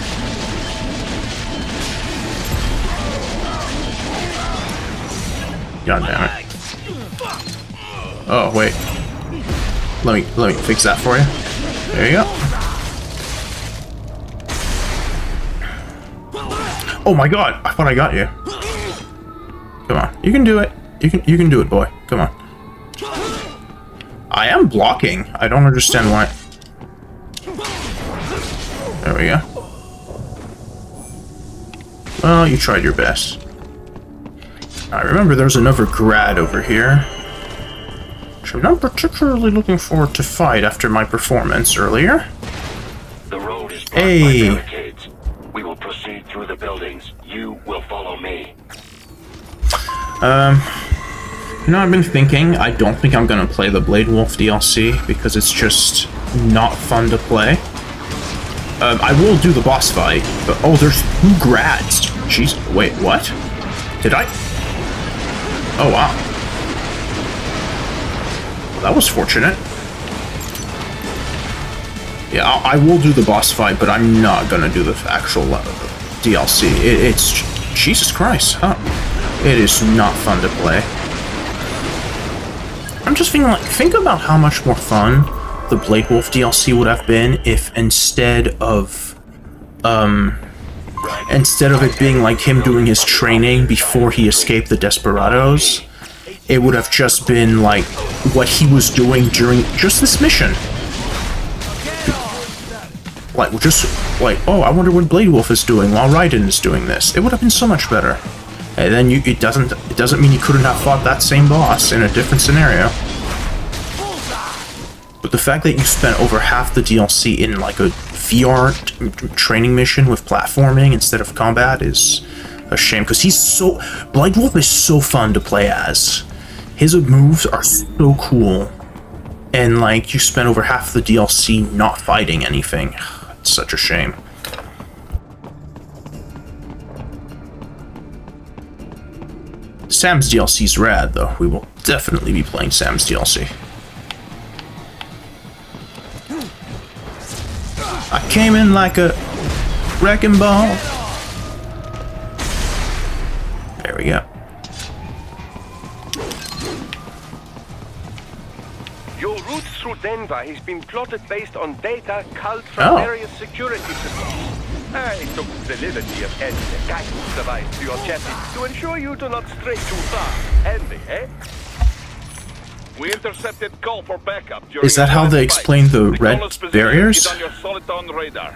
A: God damn it. Oh, wait. Let me fix that for you. There you go. Oh my god, I thought I got you. Come on. You can do it. You can do it, boy. Come on. I am blocking. I don't understand why. There we go. Well, you tried your best. I remember there's another grad over here, which I'm not particularly looking forward to fight after my performance earlier.
D: The road is blocked by barricades. We will proceed through the buildings. You will follow me.
A: You know, I've been thinking, I don't think I'm gonna play the Blade Wolf DLC because it's just not fun to play. I will do the boss fight, but oh, there's 2 grads. Jeez, wait, what? Did I? Oh, wow. Well, that was fortunate. Yeah, I will do the boss fight, but I'm not gonna do the actual DLC. It's... Jesus Christ, huh? It is not fun to play. I'm just thinking, like, think about how much more fun the Blade Wolf DLC would have been if instead of it being like him doing his training before he escaped the Desperados, it would have just been like what he was doing during just this mission. Like, just like, oh, I wonder what Blade Wolf is doing while Raiden is doing this. It would have been so much better. And then it doesn't mean you couldn't have fought that same boss in a different scenario. But the fact that you spent over half the DLC in like a VR training mission with platforming instead of combat is a shame, because Blade Wolf is so fun to play as. His moves are so cool, and like you spent over half the DLC not fighting anything. It's such a shame. Sam's DLC's rad, though. We will definitely be playing Sam's DLC. I came in like a wrecking ball. There we go.
G: Your route through Denver has been plotted based on data culled from various security systems. I took the liberty of adding a guidance device to your chassis to ensure you do not stray too far. Handy, eh? We intercepted call for backup during.
A: Is that how they explain the red barriers?
G: Is on your Soliton radar.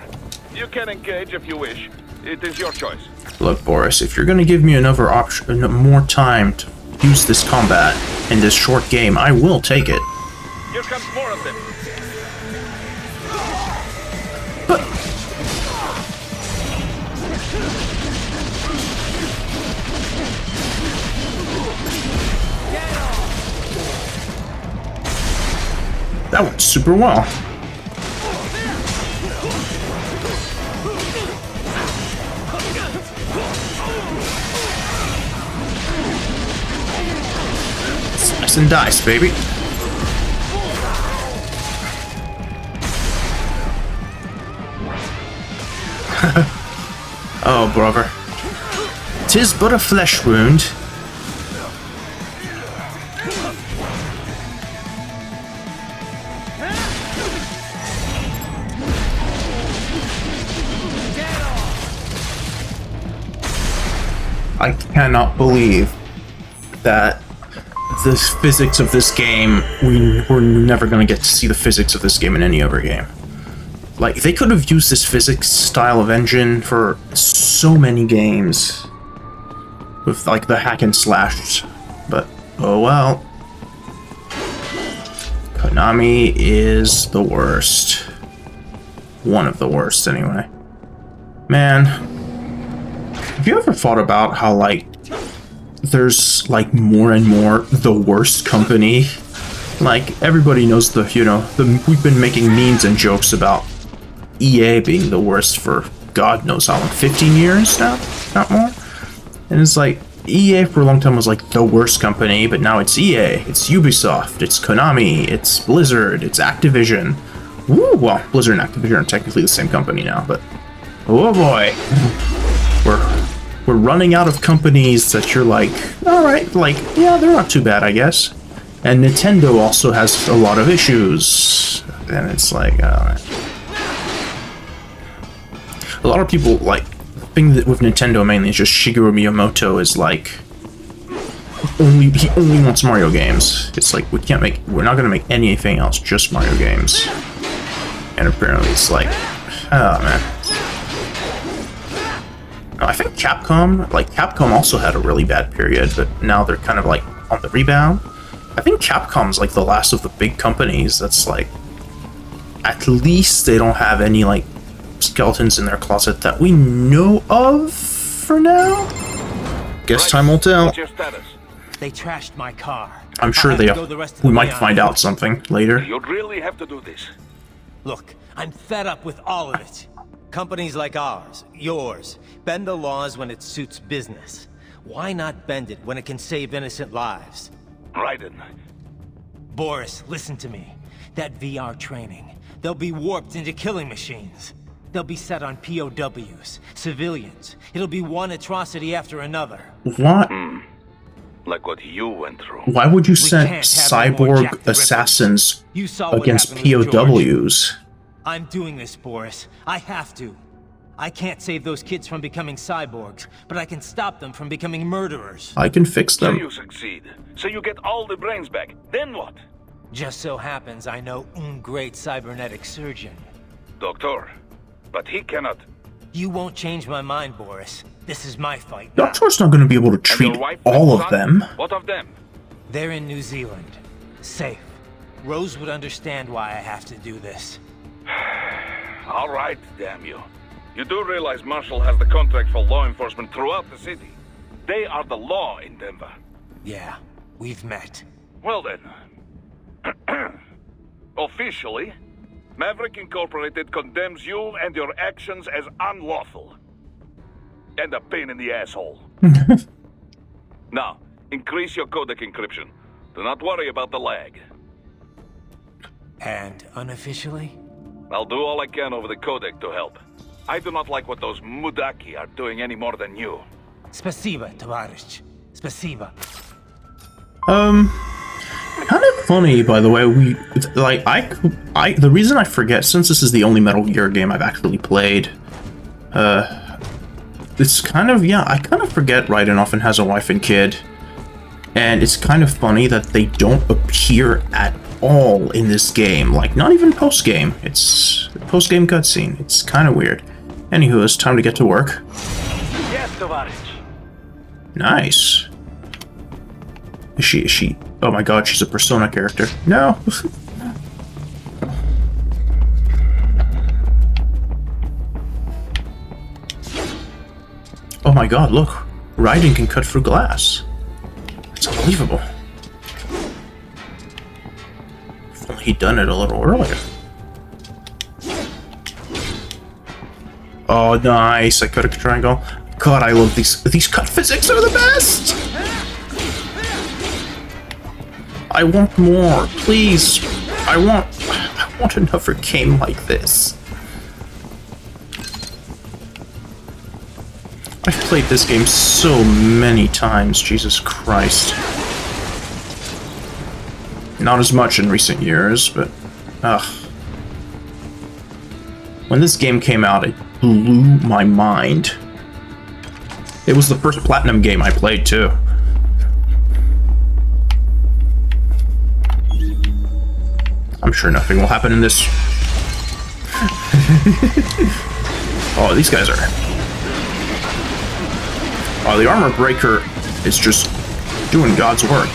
G: You can engage if you wish. It is your choice.
A: Look, Boris, if you're gonna give me another option, more time to use this combat in this short game, I will take it.
G: Here comes more of them.
A: But that went super well. Slice and dice, baby. Oh, brother. 'Tis but a flesh wound. I cannot believe that the physics of this game, we're never going to get to see the physics of this game in any other game. Like, they could have used this physics style of engine for so many games with, like, the hack and slash, but oh well. Konami is the worst. One of the worst, anyway. Man, have you ever thought about how, like, there's, like, more and more the worst company? Like, everybody knows we've been making memes and jokes about EA being the worst for God knows how long, 15 years now? Not more? And it's like, EA for a long time was like the worst company, but now it's EA, it's Ubisoft, it's Konami, it's Blizzard, it's Activision. Woo! Well, Blizzard and Activision are technically the same company now, but oh boy. We're running out of companies that you're like, alright, like, yeah, they're not too bad, I guess. And Nintendo also has a lot of issues. And it's like, alright. A lot of people, like, the thing that with Nintendo mainly is just Shigeru Miyamoto is like, he only wants Mario games. It's like, we're not gonna make anything else, just Mario games. And apparently it's like, oh man. No, I think Capcom also had a really bad period, but now they're kind of like on the rebound. I think Capcom's like the last of the big companies that's like, at least they don't have any like skeletons in their closet that we know of for now. Guess time will tell.
G: What's your status?
C: They trashed my car.
A: I'm sure we might find out something later.
G: You'd really have to do this.
C: Look, I'm fed up with all of it. Companies like ours, yours, bend the laws when it suits business. Why not bend it when it can save innocent lives?
G: Raiden.
C: Boris, listen to me. That VR training, they'll be warped into killing machines. They'll be set on POWs, civilians. It'll be one atrocity after another.
A: What?
G: Like what you went through.
A: Why would you send cyborg assassins against POWs?
C: I'm doing this, Boris. I have to. I can't save those kids from becoming cyborgs, but I can stop them from becoming murderers.
A: I can fix them.
G: So you succeed. So you get all the brains back. Then what?
C: Just so happens I know un great cybernetic surgeon.
G: Doctor, but he cannot.
C: You won't change my mind, Boris. This is my fight.
A: Doctor's not going to be able to treat all of them.
G: What of them?
C: They're in New Zealand. Safe. Rose would understand why I have to do this.
G: All right, damn you. You do realize Marshall has the contract for law enforcement throughout the city. They are the law in Denver.
C: Yeah, we've met.
G: Well then. Officially, Maverick Incorporated condemns you and your actions as unlawful. And a pain in the asshole. Now, Increase your codec encryption. Do not worry about the lag.
E: And unofficially?
G: I'll do all I can over the codec to help. I do not like what those Mudaki are doing any more than you.
E: Spasiba, Tavarish. Spasiba.
A: Kind of funny, by the way. The reason I forget, since this is the only Metal Gear game I've actually played, it's kind of, yeah, I kind of forget Raiden often has a wife and kid, and it's kind of funny that they don't appear at all in this game, like, not even post-game. It's a post-game cutscene. It's kind of weird. Anywho, it's time to get to work.
B: Yes, Tavarish.
A: Nice. Is she... Oh my god, she's a Persona character. No! Oh my god, look. Raiden can cut through glass. It's unbelievable. If only he'd done it a little earlier. Oh, nice. I cut a triangle. God, I love these. These cut physics are the best! I want more, please. I want another game like this. I've played this game so many times, Jesus Christ. Not as much in recent years, but when this game came out, it blew my mind. It was the first Platinum game I played, too. I'm sure nothing will happen in this. Oh, these guys are... Oh, the armor breaker is just doing God's work.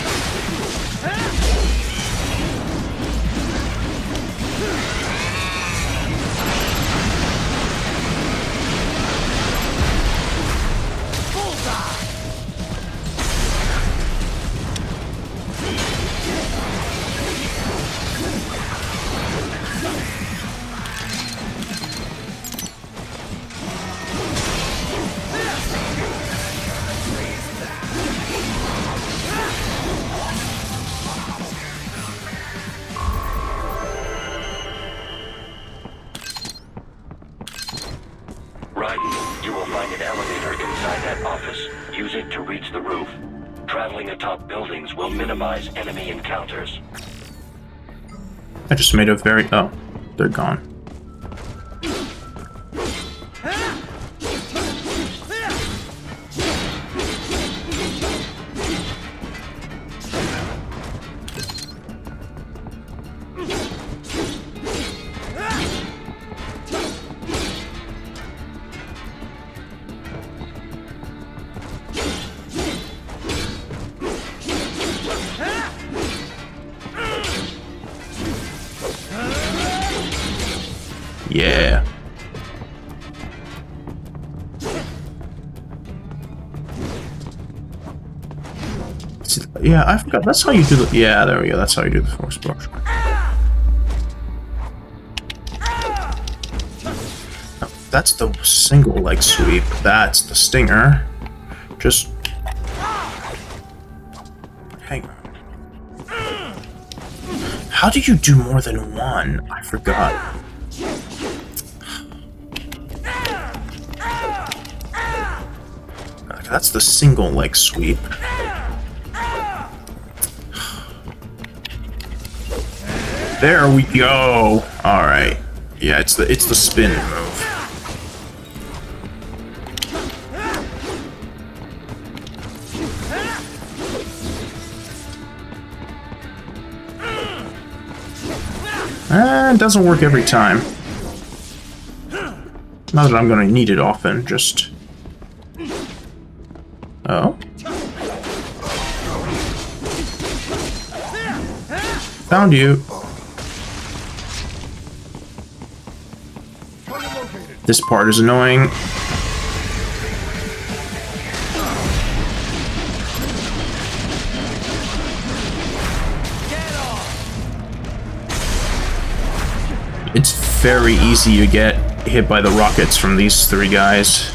D: You will find an elevator inside that office. Use it to reach the roof. Traveling atop buildings will minimize enemy encounters.
A: I just made a very... Oh, they're gone. Yeah. Yeah, I forgot. That's how you do the... Yeah, there we go. That's how you do the force brush. No, that's the single leg sweep. That's the stinger. Just... Hang on. How do you do more than one? I forgot. That's the single leg sweep. There we go. All right. Yeah, it's the spin move. It doesn't work every time. Not that I'm gonna need it often, just... Oh. Found you. This part is annoying. It's very easy to get hit by the rockets from these three guys.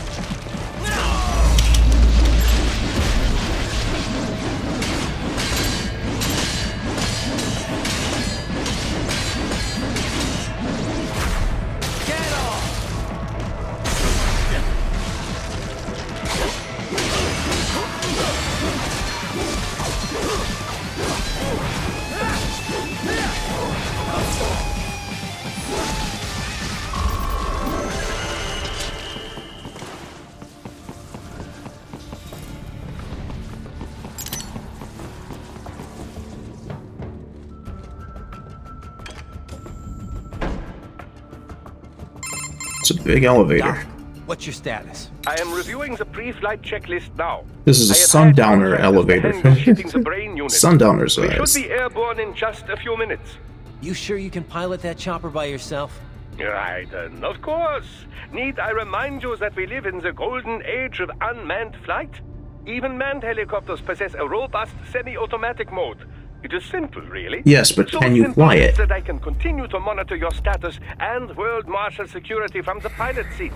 A: big elevator.
E: Doc, what's your status?
G: I am reviewing the pre-flight checklist now.
A: This is a
G: I have had
A: sundowner
G: contractors
A: elevator.
G: to handle shipping the brain unit.
A: Sundowner's
G: We
A: eyes.
G: should be airborne in just a few minutes.
C: You sure you can pilot that chopper by yourself?
G: Right, and of course. Need I remind you that we live in the golden age of unmanned flight? Even manned helicopters possess a robust semi-automatic mode. It is simple, really.
A: Yes, but
G: So
A: can you
G: simple
A: fly it?
G: that I can continue to monitor your status and world marshal security from the pilot seat.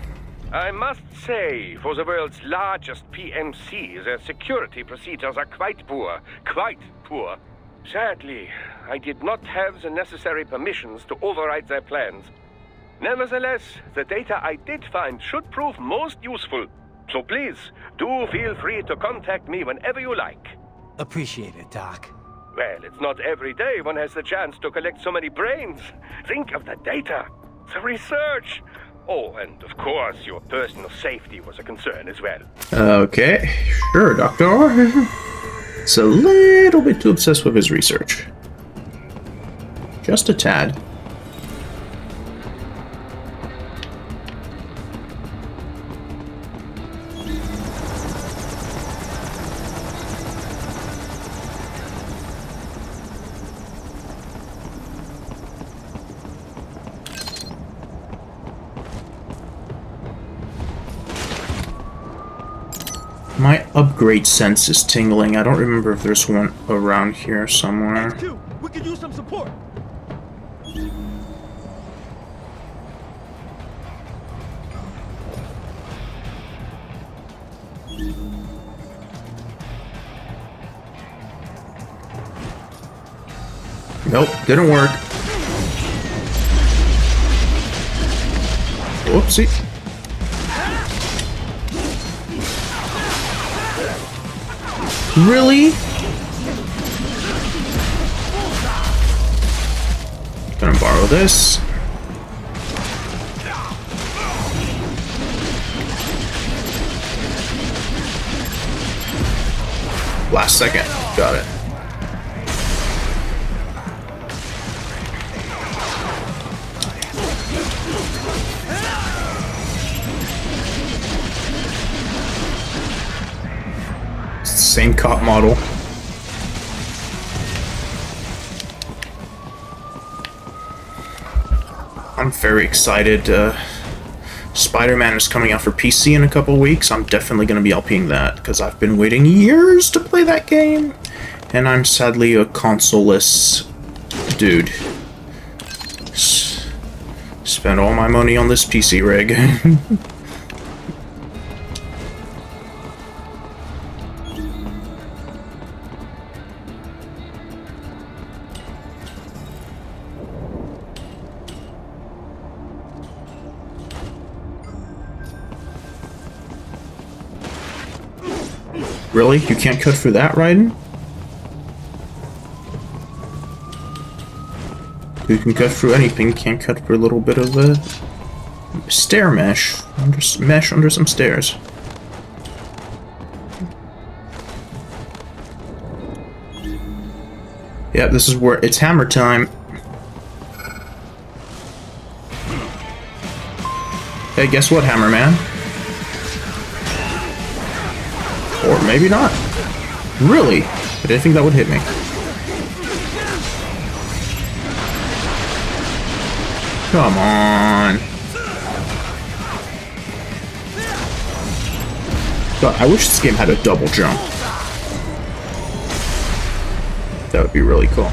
G: I must say, for the world's largest PMC, their security procedures are quite poor. Quite poor. Sadly, I did not have the necessary permissions to override their plans. Nevertheless, the data I did find should prove most useful. So please, do feel free to contact me whenever you like.
C: Appreciate it, Doc.
G: Well, it's not every day one has the chance to collect so many brains. Think of the data, the research. Oh, and of course, your personal safety was a concern as well.
A: Okay, sure, Doctor. It's a little bit too obsessed with his research. Just a tad. My upgrade sense is tingling. I don't remember if there's one around here somewhere.
O: HQ, we could use some support.
A: Nope, didn't work. Whoopsie. Really? Gonna borrow this. Last second. Got it. Same cop model. I'm very excited. Spider-Man is coming out for PC in a couple weeks. I'm definitely going to be LPing that because I've been waiting years to play that game. And I'm sadly a consoleless dude. Spend all my money on this PC rig. Really? You can't cut through that, Raiden? You can cut through anything, can't cut through a little bit of a stair mesh. Mesh under some stairs. Yeah, this is where it's hammer time. Hey, guess what, Hammer Man? Or maybe not. Really? I didn't think that would hit me. Come on. God, I wish this game had a double jump. That would be really cool.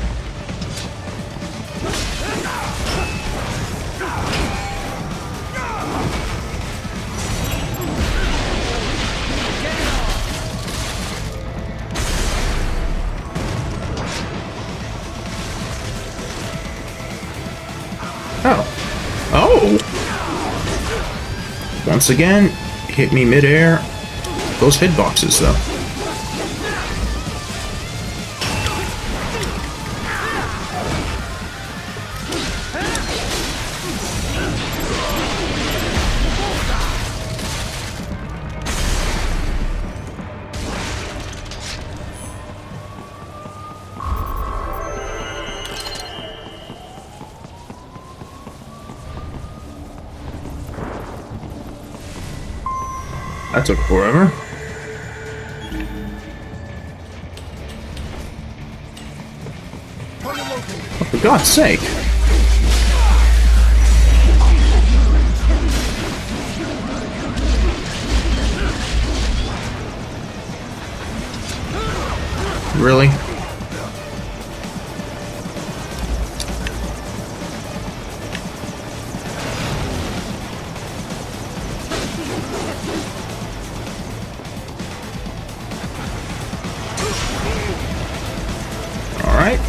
A: Oh! Once again, hit me midair. Those hitboxes, though. That took forever. Oh, for God's sake. Really? All right.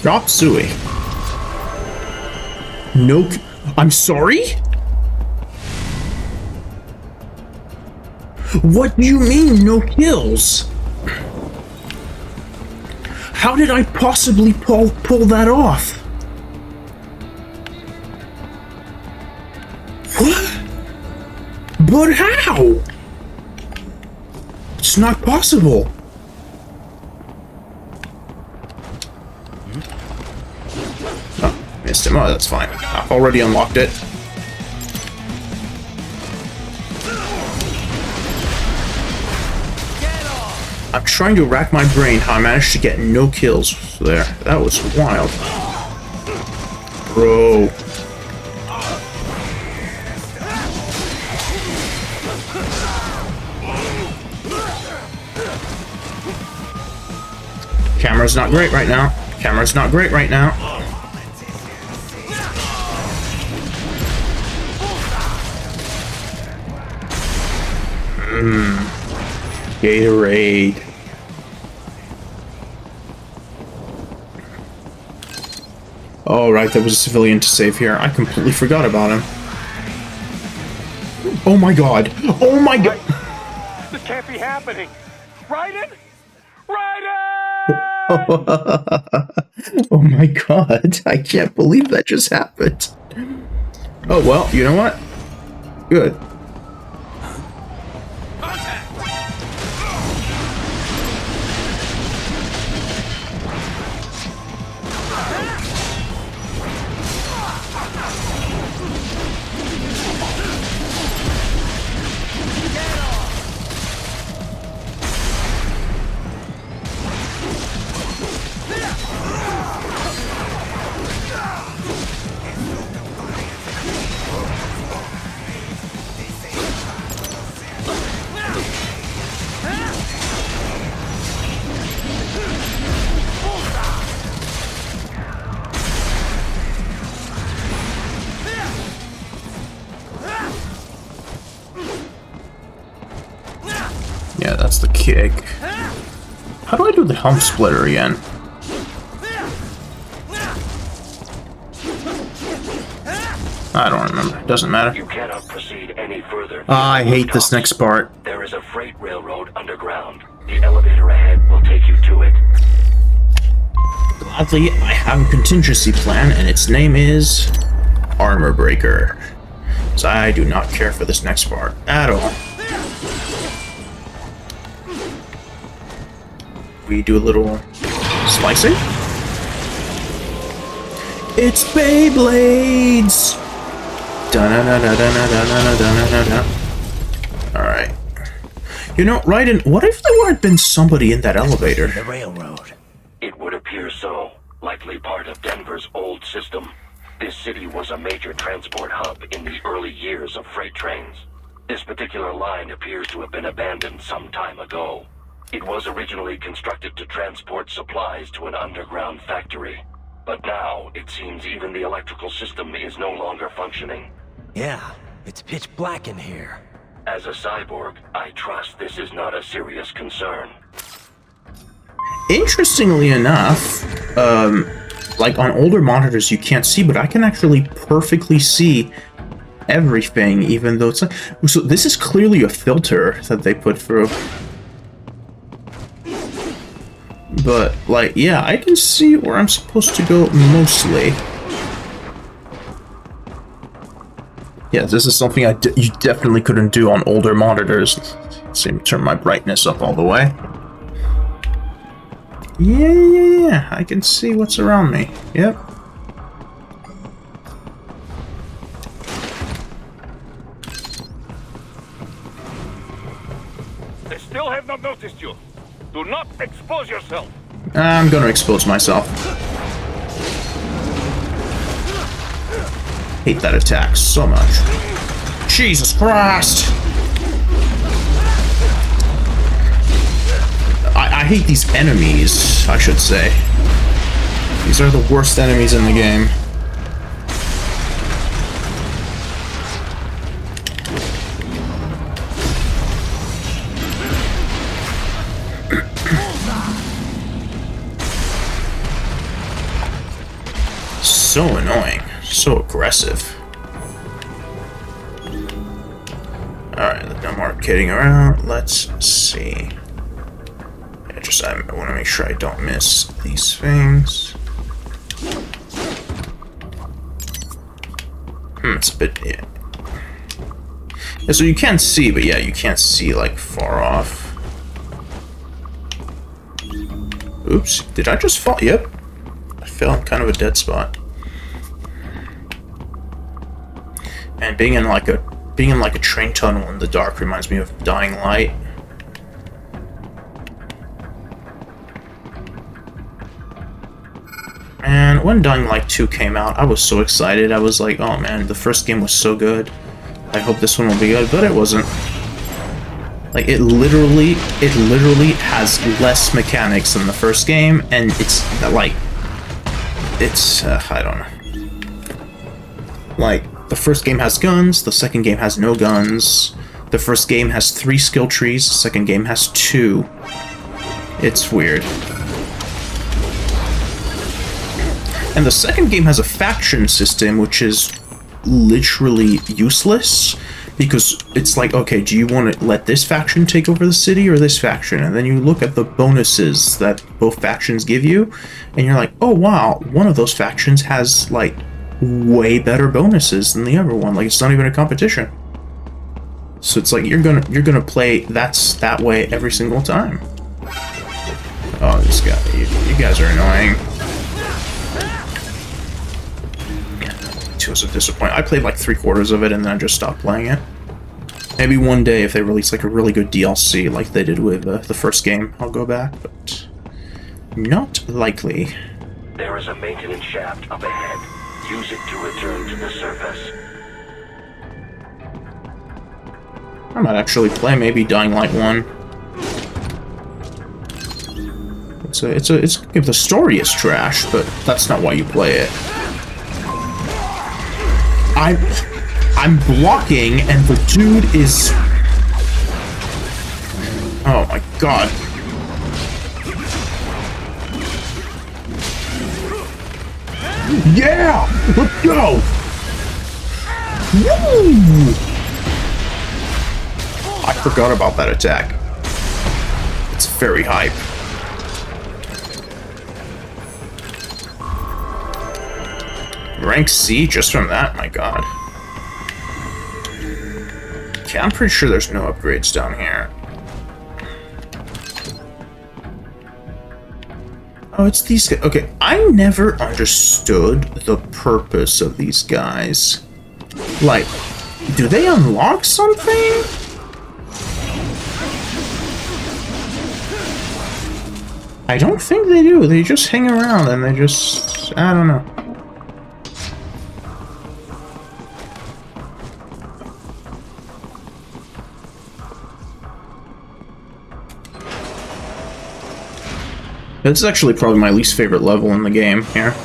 A: Chop suey. No, I'm sorry? What do you mean, no kills? How did I possibly pull that off? What? But how? It's not possible. Missed him. Oh, that's fine. I've already unlocked it. I'm trying to rack my brain how I managed to get no kills there. That was wild. Bro. Camera's not great right now. Camera's not great right now. Gatorade. Oh, right, there was a civilian to save here. I completely forgot about him. Oh my god. Oh my god.
G: This can't be happening. Raiden?
A: Oh my god. I can't believe that just happened. Oh, well, you know what? Good. Yeah, that's the kick. How do I do the helm splitter again? I don't remember. Doesn't matter.
D: You cannot proceed any further.
A: I hate this next part.
D: There is a freight railroad underground. The elevator ahead will take you to it.
A: Gladly, I have a contingency plan, and its name is Armor Breaker. So I do not care for this next part at all. We do a little slicing. It's Beyblades! Alright. You know, Raiden, what if there had been somebody in that elevator?
C: The railroad.
D: It would appear so. Likely part of Denver's old system. This city was a major transport hub in the early years of freight trains. This particular line appears to have been abandoned some time ago. It was originally constructed to transport supplies to an underground factory. But now, it seems even the electrical system is no longer functioning.
C: Yeah, it's pitch black in here.
D: As a cyborg, I trust this is not a serious concern.
A: Interestingly enough, like on older monitors you can't see, but I can actually perfectly see everything, even though it's like... So this is clearly a filter that they put through. But, like, yeah, I can see where I'm supposed to go mostly. Yeah, this is something you definitely couldn't do on older monitors. Let's see, turn my brightness up all the way. Yeah, I can see what's around me. Yep.
G: They still have not noticed you. Do not expose yourself.
A: I'm gonna expose myself. Hate that attack so much. Jesus Christ! I hate these enemies, I should say. These are the worst enemies in the game. So annoying. So aggressive. Alright, no more kidding around. Let's see. I want to make sure I don't miss these things. It's a bit... Yeah. So you can see, but yeah, you can't see, like, far off. Oops. Did I just fall? Yep. I fell in kind of a dead spot. And being in like a train tunnel in the dark reminds me of Dying Light. And when Dying Light 2 came out, I was so excited. I was like, oh man, the first game was so good. I hope this one will be good, but it wasn't. Like, it literally has less mechanics than the first game, and it's, like, I don't know. Like, the first game has guns, the second game has no guns. The first game has 3 skill trees, the second game has 2. It's weird. And the second game has a faction system, which is literally useless, because it's like, okay, do you want to let this faction take over the city or this faction? And then you look at the bonuses that both factions give you, and you're like, oh wow, one of those factions has, like, way better bonuses than the other one. Like, it's not even a competition. So it's like, you're gonna play that way every single time. Oh, this guy, you guys are annoying. It was a disappointment. I played like 3/4 of it and then I just stopped playing it. Maybe one day if they release like a really good DLC like they did with the first game, I'll go back, but not likely.
D: There is a maintenance shaft up ahead. Use it to return to the surface.
A: I might actually play maybe Dying Light 1. If the story is trash, but that's not why you play it. I'm blocking, and the dude is... Oh my god. Yeah! Let's go! Woo! I forgot about that attack. It's very hype. Rank C just from that? My god. Okay, I'm pretty sure there's no upgrades down here. Oh, it's these guys. Okay, I never understood the purpose of these guys. Like, do they unlock something? I don't think they do. They just hang around and they just... I don't know. This is actually probably my least favorite level in the game here.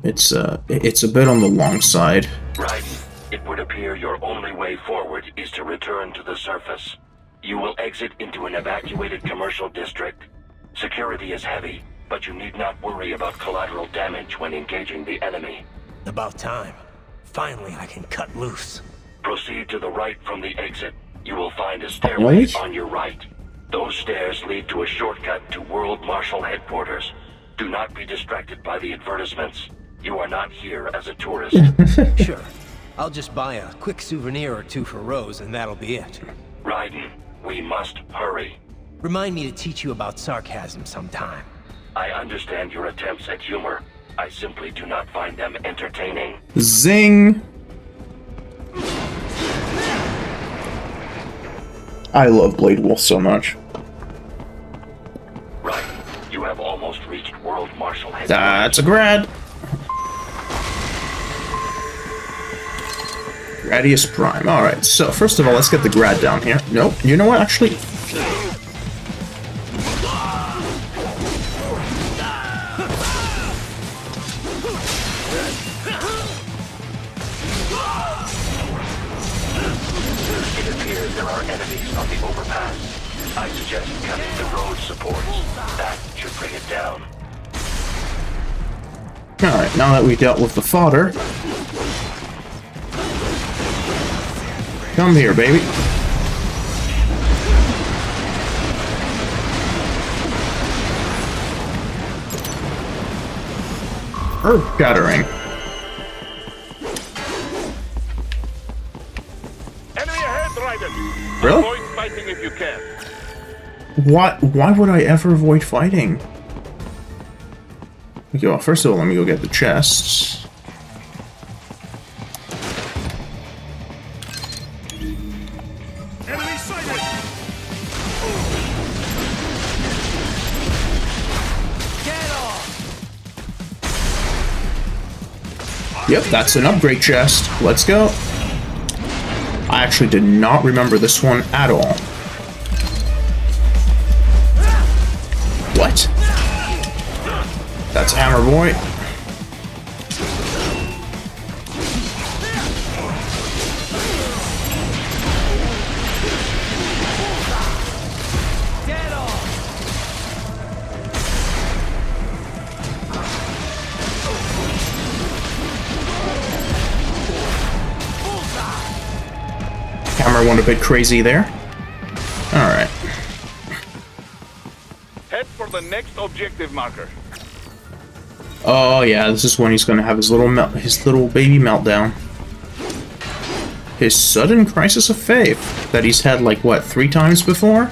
A: It's a bit on the long side.
D: Right. It would appear your only way forward is to return to the surface. You will exit into an evacuated commercial district. Security is heavy, but you need not worry about collateral damage when engaging the enemy.
C: About time. Finally, I can cut loose.
D: Proceed to the right from the exit. You will find a stairway on your right. Those stairs lead to a shortcut to World Marshal Headquarters. Do not be distracted by the advertisements. You are not here as a tourist.
C: Sure. I'll just buy a quick souvenir or two for Rose, and that'll be it.
D: Raiden, we must hurry.
C: Remind me to teach you about sarcasm sometime.
D: I understand your attempts at humor. I simply do not find them entertaining.
A: Zing! I love Blade Wolf so much.
D: Right. You have almost reached World Marshal Headquarters.
A: That's a grad. Gradius Prime. Alright, so first of all, let's get the grad down here. Nope, you know what, actually?
D: It appears there are enemies on the overpass. I suggest cutting the road supports. That should bring it down.
A: Alright, now that we dealt with the fodder, come here, baby. Earth shattering.
G: Enemy ahead, Raiden.
A: Really?
G: Avoid fighting if you can.
A: Why would I ever avoid fighting? Okay, well, first of all, let me go get the chests.
G: Enemy sighted.
A: Yep, that's an upgrade chest. Let's go. I actually did not remember this one at all. What? That's Hammer Boy. Hammer went a bit crazy there. Alright.
G: Head for the next objective marker.
A: Oh yeah, this is when he's gonna have his little baby meltdown. His sudden crisis of faith that he's had like what, 3 times before?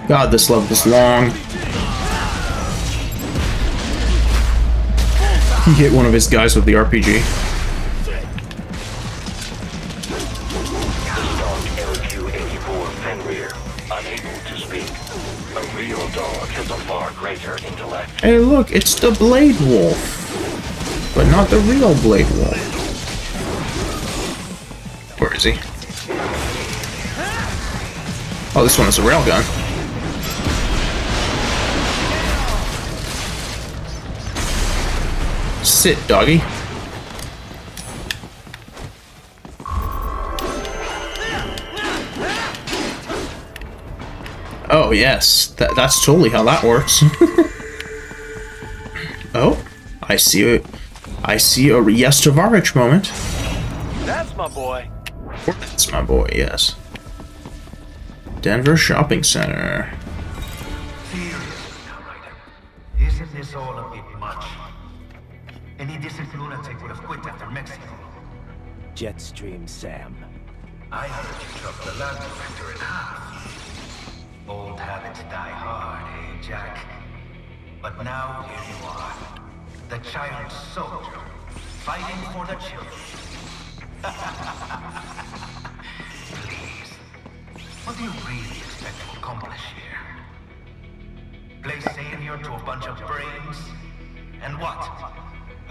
A: God, this level is long. He hit one of his guys with the RPG.
D: LQ-84 Fenrir, unable to speak. A real dog has a far greater intellect.
A: Hey look, it's the Blade Wolf. But not the real Blade Wolf. Where is he? Oh, this one is a railgun. Sit, doggy. Oh, yes. That's totally how that works. Oh, I see a yes Tavarich moment.
B: That's my boy.
A: That's my boy, yes. Denver Shopping Center.
O: Isn't this all a bit much? Any decent lunatic would have quit after Mexico.
C: Jetstream, Sam.
O: I heard you chopped the lab director in half. Old habits die hard, eh, Jack? But now here you are. The child soldier, fighting for the children. Please. What do you really expect to accomplish here? Play savior to a bunch of brains? And what?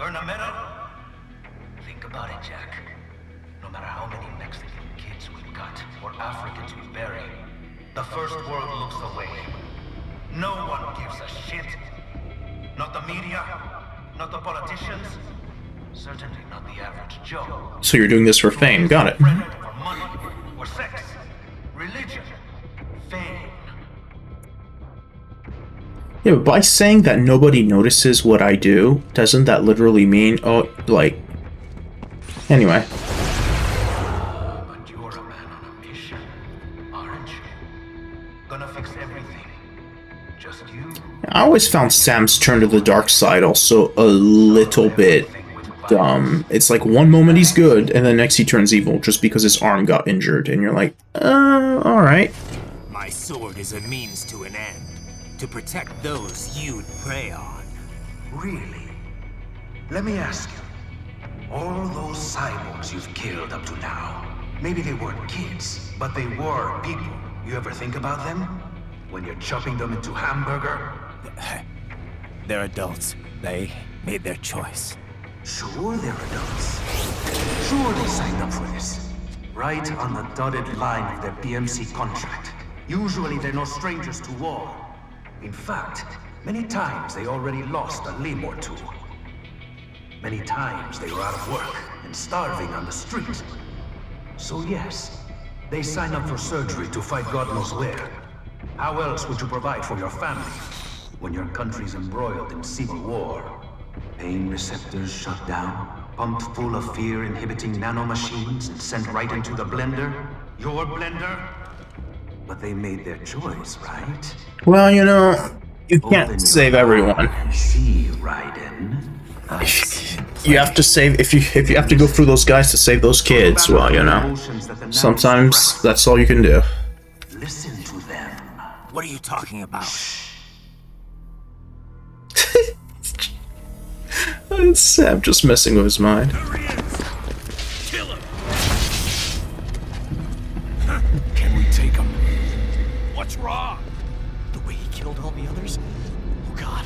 O: Earn a medal? Think about it, Jack. No matter how many Mexican kids we've got, or Africans we bury, the first world looks away. No one gives a shit. Not the media, not the politicians, certainly not the average Joe.
A: So you're doing this for fame, got it.
O: For money, or sex, religion, fame.
A: Yeah, but by saying that nobody notices what I do, doesn't that literally mean, oh, like... Anyway.
O: But you're a man on a mission, aren't you? Gonna fix everything. Just you.
A: I always found Sam's turn to the dark side also a little bit dumb. It's like one moment he's good, and the next he turns evil just because his arm got injured, and you're like, alright.
E: My sword is a means to an end. To protect those you'd prey on.
O: Really? Let me ask you. All those cyborgs you've killed up to now, maybe they weren't kids, but they were people. You ever think about them? When you're chopping them into hamburger?
E: They're adults. They made their choice.
O: Sure they're adults. Sure they signed up for this. Right on the dotted line of their BMC contract. Usually they're no strangers to war. In fact, many times they already lost a limb or two. Many times they were out of work and starving on the street. So yes, they sign up for surgery to fight God knows where. How else would you provide for your family when your country's embroiled in civil war? Pain receptors shut down, pumped full of fear-inhibiting nanomachines and sent right into the blender? Your blender? But they made their choice, right?
A: Well, you know, you can't save everyone.
O: See, Raiden.
A: You have to save if you have to go through those guys to save those kids. Well, you know, sometimes that's all you can do.
O: Listen to them.
E: What are you talking about?
A: Sam just messing with his mind.
H: Can we take him? What's wrong? The way he killed all the others? Oh God.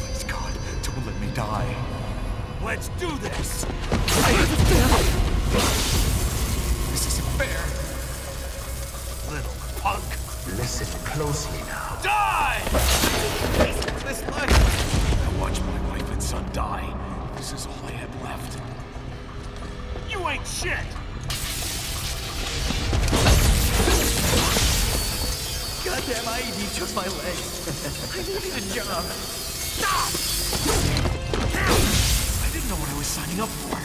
H: Please God, don't let me die. Let's do this! This isn't fair. Little punk.
O: Listen closely now.
H: Die! This life. I watched my wife and son die. This is all I had left. You ain't shit! Goddamn IED took my leg. I needed a job. Stop! I didn't know what I was signing up for.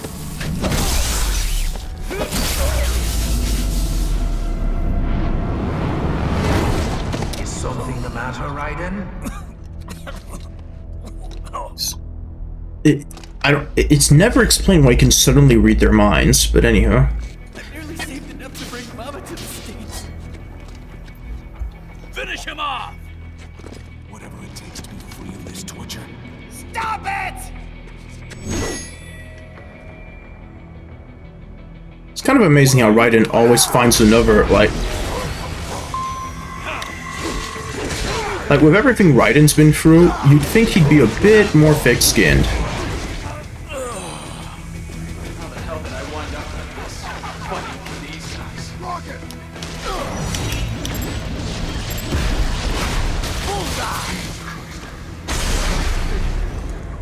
O: Is something the matter, Raiden?
A: It's never explained why you can suddenly read their minds, but anyhow.
H: I barely saved enough to bring Mama to the States. Finish him off! Whatever it takes to be free of this torture. Stop it!
A: It's kind of amazing how Raiden always finds another, like with everything Raiden's been through, you'd think he'd be a bit more thick-skinned.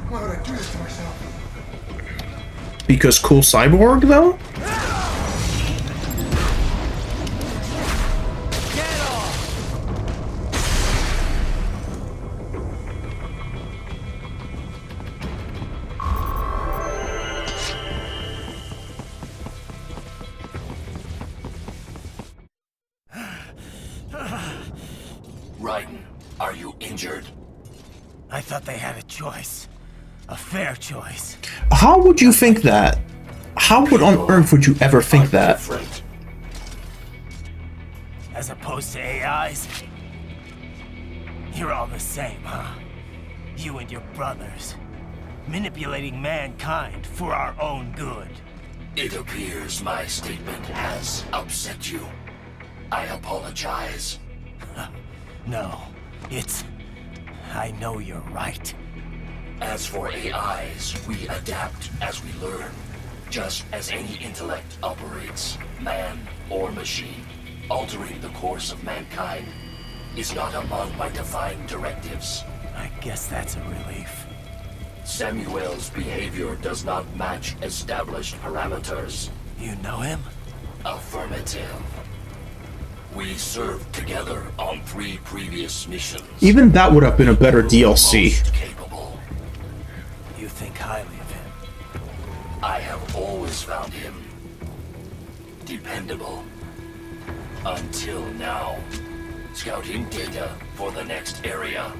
N: Why would I do this to myself?
A: Because cool cyborg, though?
D: Raiden, are you injured?
E: I thought they had a choice. A fair choice.
A: How would you think that? How on earth would you ever think that?
E: As opposed to AIs? You're all the same, huh? You and your brothers. Manipulating mankind for our own good.
D: It appears my statement has upset you. I apologize.
E: No, it's... I know you're right.
D: As for AIs, we adapt as we learn. Just as any intellect operates, man or machine. Altering the course of mankind is not among my defined directives.
E: I guess that's a relief.
D: Samuel's behavior does not match established parameters.
E: You know him?
D: Affirmative. We served together on 3 previous missions.
A: Even that would have been a better DLC.
D: Most capable.
E: You think highly of him.
D: I have always found him dependable. Until now. Scouting data for the next area.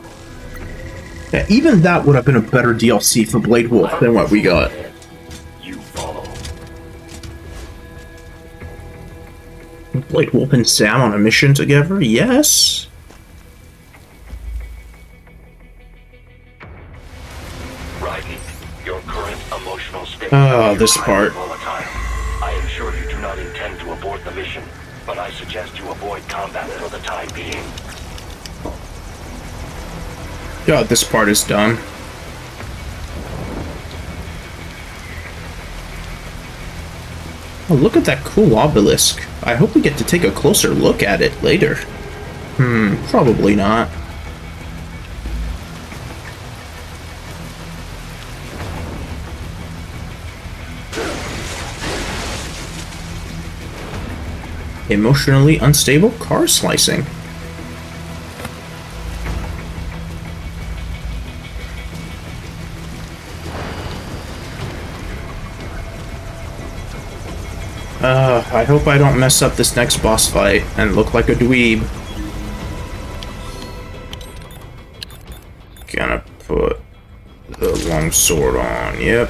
A: Yeah, even that would have been a better DLC for Blade Wolf than what we got.
D: You follow.
A: Blade Wolf and Sam on a mission together? Yes.
D: Raiden, your current emotional state.
A: This part.
D: I am sure you do not intend to abort the mission, but I suggest you avoid combat for the time being.
A: God, this part is done. Oh, look at that cool obelisk. I hope we get to take a closer look at it later. Probably not. Emotionally unstable car slicing. I hope I don't mess up this next boss fight and look like a dweeb. Gonna put the long sword on, yep.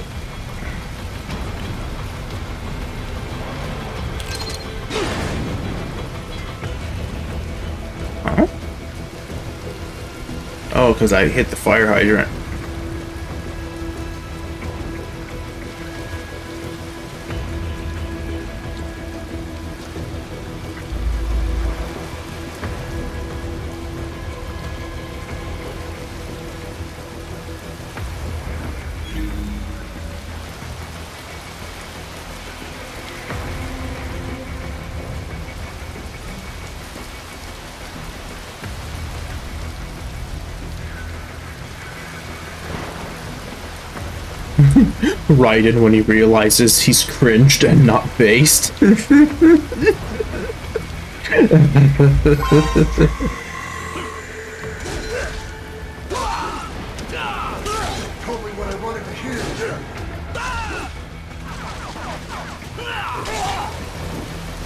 A: Huh? Oh, because I hit the fire hydrant. Raiden when he realizes he's cringed and not based.
N: Told me what I wanted to hear.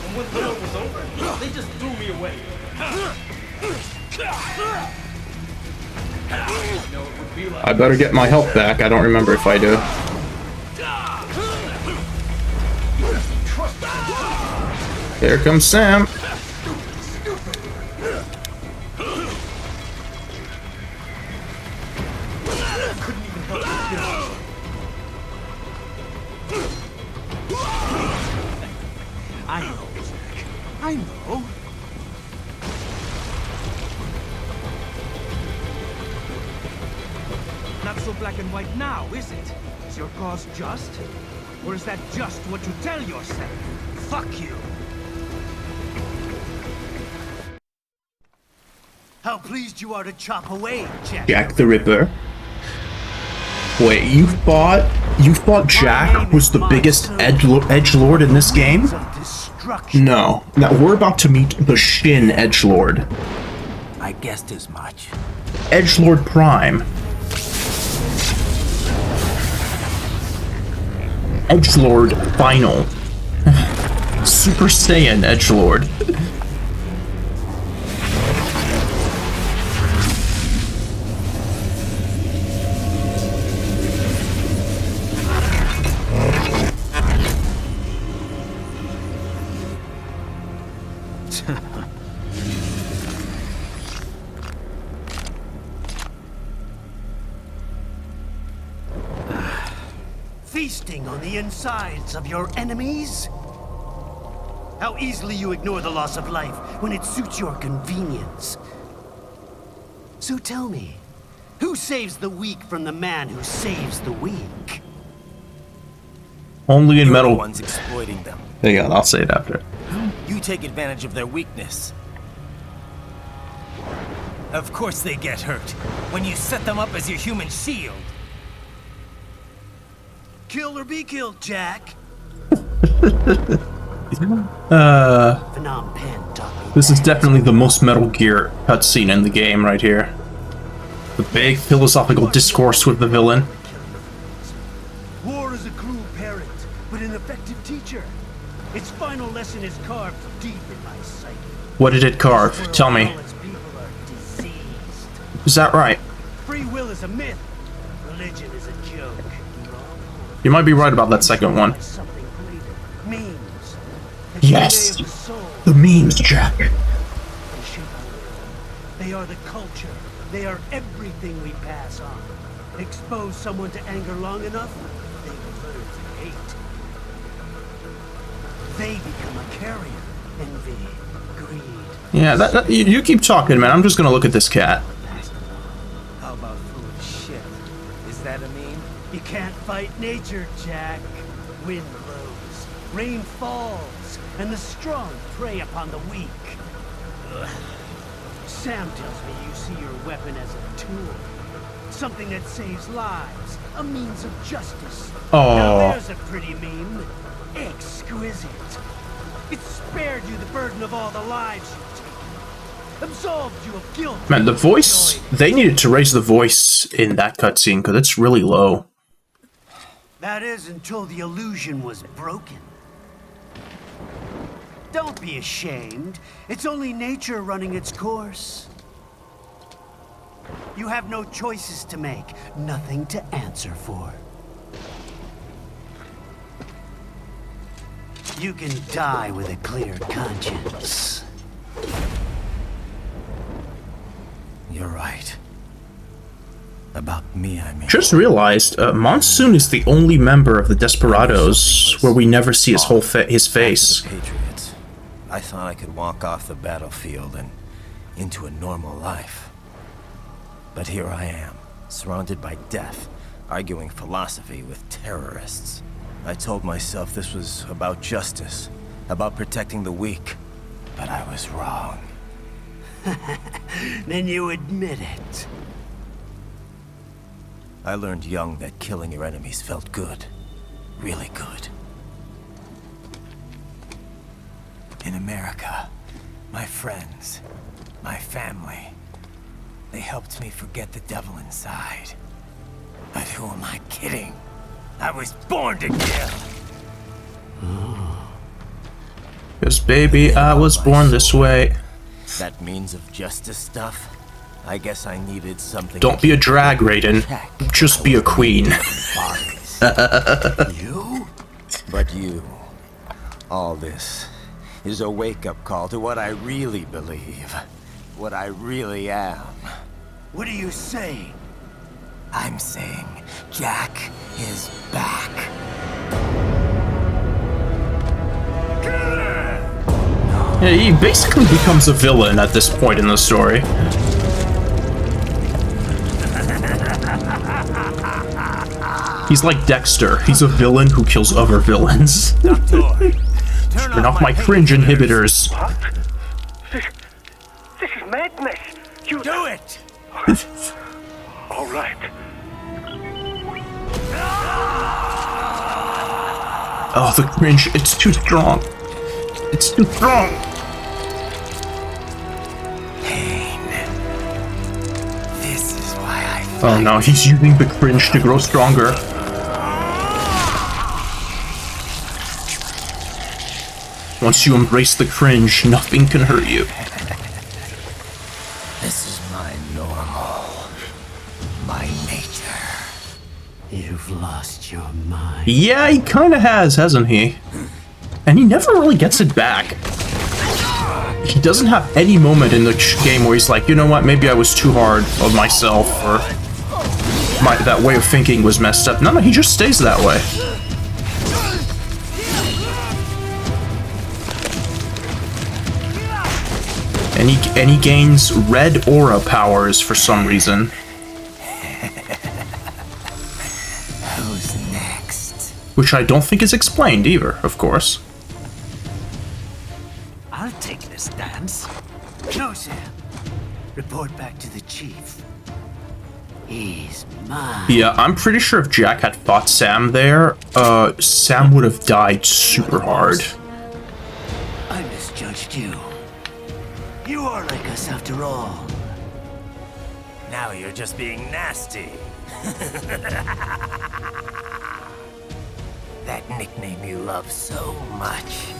P: And when the war was over, they just threw me away.
A: I better get my health back. I don't remember if I do. Here comes Sam.
E: I know, Jack. I know. Not so black and white now, is it? Is your cause just? Or is that just what you tell yourself? Fuck you! How pleased you are to chop away, Jack.
A: Jack the Ripper. Wait, you thought Jack was the biggest edgelord in this game? No. Now we're about to meet the Shin edgelord.
E: I guessed as much.
A: Edgelord Prime. Edgelord Final. Super Saiyan Edgelord.
E: Feasting on the insides of your enemies? How easily you ignore the loss of life when it suits your convenience. So tell me, who saves the weak from the man who saves the weak?
A: Only in
E: You're
A: Metal.
E: the ones exploiting them.
A: There you go, I'll say it after.
E: You take advantage of their weakness. Of course they get hurt when you set them up as your human shield. Kill or be killed, Jack. Phnom Penh taught me
A: This is definitely the most Metal Gear cutscene in the game right here. The big philosophical discourse with the villain.
E: War is a cruel parent, but an effective teacher. Its final lesson is carved deep in my psyche.
A: What did it carve? Tell me. Is that right?
E: Free will is a myth. Religion is a joke.
A: You might be right about that second one.
E: Memes.
A: Yes! The memes, Jack.
E: They are the culture. They are everything we pass on. Expose someone to anger long enough, they will learn to hate. They become a carrier. Envy, greed.
A: Yeah, you keep talking, man. I'm just gonna look at this cat.
E: How about full of shit? Is that a meme? You can't fight nature, Jack. Wind blows, rain falls, and the strong prey upon the weak. Ugh. Sam tells me you see your weapon as a tool. Something that saves lives. A means of justice.
A: Oh.
E: Now there's a pretty meme. Exquisite. It spared you the burden of all the lives you've taken. Absolved you of guilt.
A: Man, the voice... They needed to raise the voice in that cutscene, because it's really low.
E: That is until the illusion was broken. Don't be ashamed. It's only nature running its course. You have no choices to make, nothing to answer for. You can die with a clear conscience.
C: You're right. About me, I mean.
A: Just realized, Monsoon is the only member of the Desperados where we never see his whole his face.
C: Patriots. I thought I could walk off the battlefield and into a normal life. But here I am, surrounded by death, arguing philosophy with terrorists. I told myself this was about justice, about protecting the weak, but I was wrong.
E: Then you admit it.
C: I learned young that killing your enemies felt good. Really good. In America, my friends, my family, they helped me forget the devil inside. But who am I kidding? I was born to kill!
A: Because baby, I was born this way.
C: That means of justice stuff? I guess I needed something.
A: Don't be a drag, Raiden. Just be a queen.
C: You? But you. All this is a wake-up call to what I really believe. What I really am.
E: What are you saying?
C: I'm saying Jack is back.
A: Yeah, he basically becomes a villain at this point in the story. He's like Dexter. He's a villain who kills other villains. Turn off my cringe inhibitors.
G: What? This is madness. You
C: do it.
G: All right.
A: Oh, the cringe. It's too strong. It's too strong.
C: Pain. This is why I...
A: Oh no, he's using the cringe to grow stronger. Once you embrace the cringe, nothing can hurt you.
C: This is my normal. My nature.
E: You've lost your mind.
A: Yeah, he kinda has, hasn't he? And he never really gets it back. He doesn't have any moment in the game where he's like, you know what, maybe I was too hard on myself, or that way of thinking was messed up. No, he just stays that way. And he gains red aura powers for some reason.
C: Who's next?
A: Which I don't think is explained either, of course.
E: I'll take this dance. No, Sam. Report back to the chief. He's mine.
A: Yeah, I'm pretty sure if Jack had fought Sam there, Sam would have died super hard.
E: I misjudged you. You are like us after all.
Q: Now you're just being nasty. That nickname you love so much.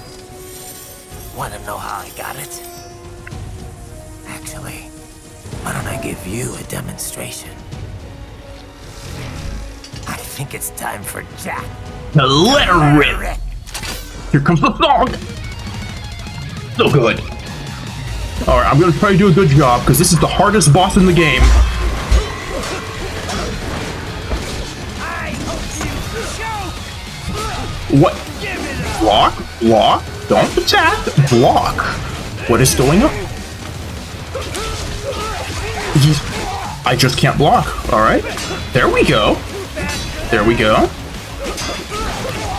Q: Want to know how I got it? Actually, why don't I give you a demonstration? I think it's time for Jack.
A: Now let her rip. Here comes the song. So good. Alright, I'm gonna try to do a good job, because this is the hardest boss in the game. What? Block? Block? Don't attack! Block! What is going on? I just can't block. Alright. There we go. There we go.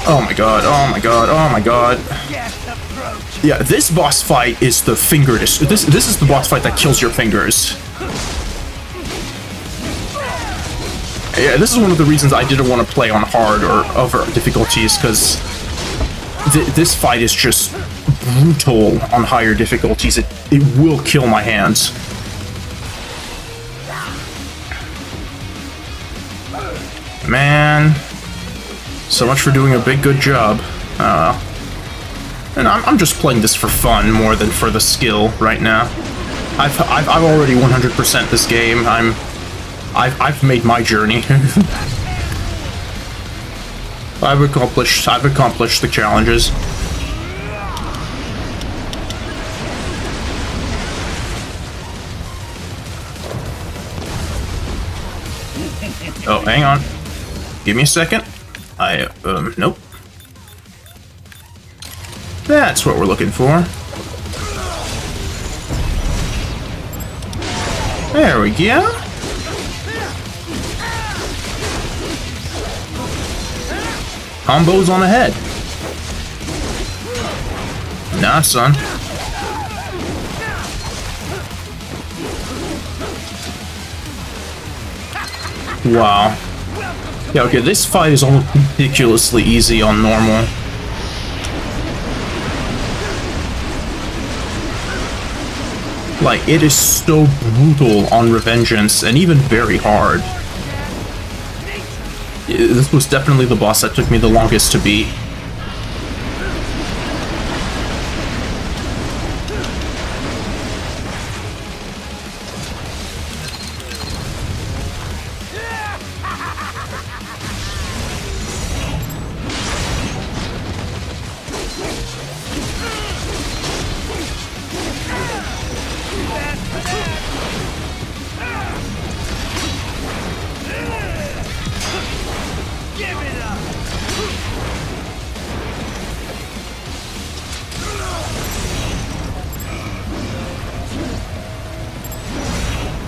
A: Oh my god, oh my god, oh my god. Yeah, this boss fight is the finger this is the boss fight that kills your fingers. Yeah, this is one of the reasons I didn't want to play on hard or other difficulties, because this fight is just brutal on higher difficulties. It will kill my hands. Man, so much for doing a big good job. And I'm just playing this for fun more than for the skill right now. I've already 100% this game. I've made my journey. I've accomplished the challenges. Oh, hang on. Give me a second. Nope. That's what we're looking for. There we go. Combos on the head. Nah, son. Wow. Yeah, okay, this fight is almost ridiculously easy on normal. Like, it is so brutal on Revengeance, and even very hard. This was definitely the boss that took me the longest to beat.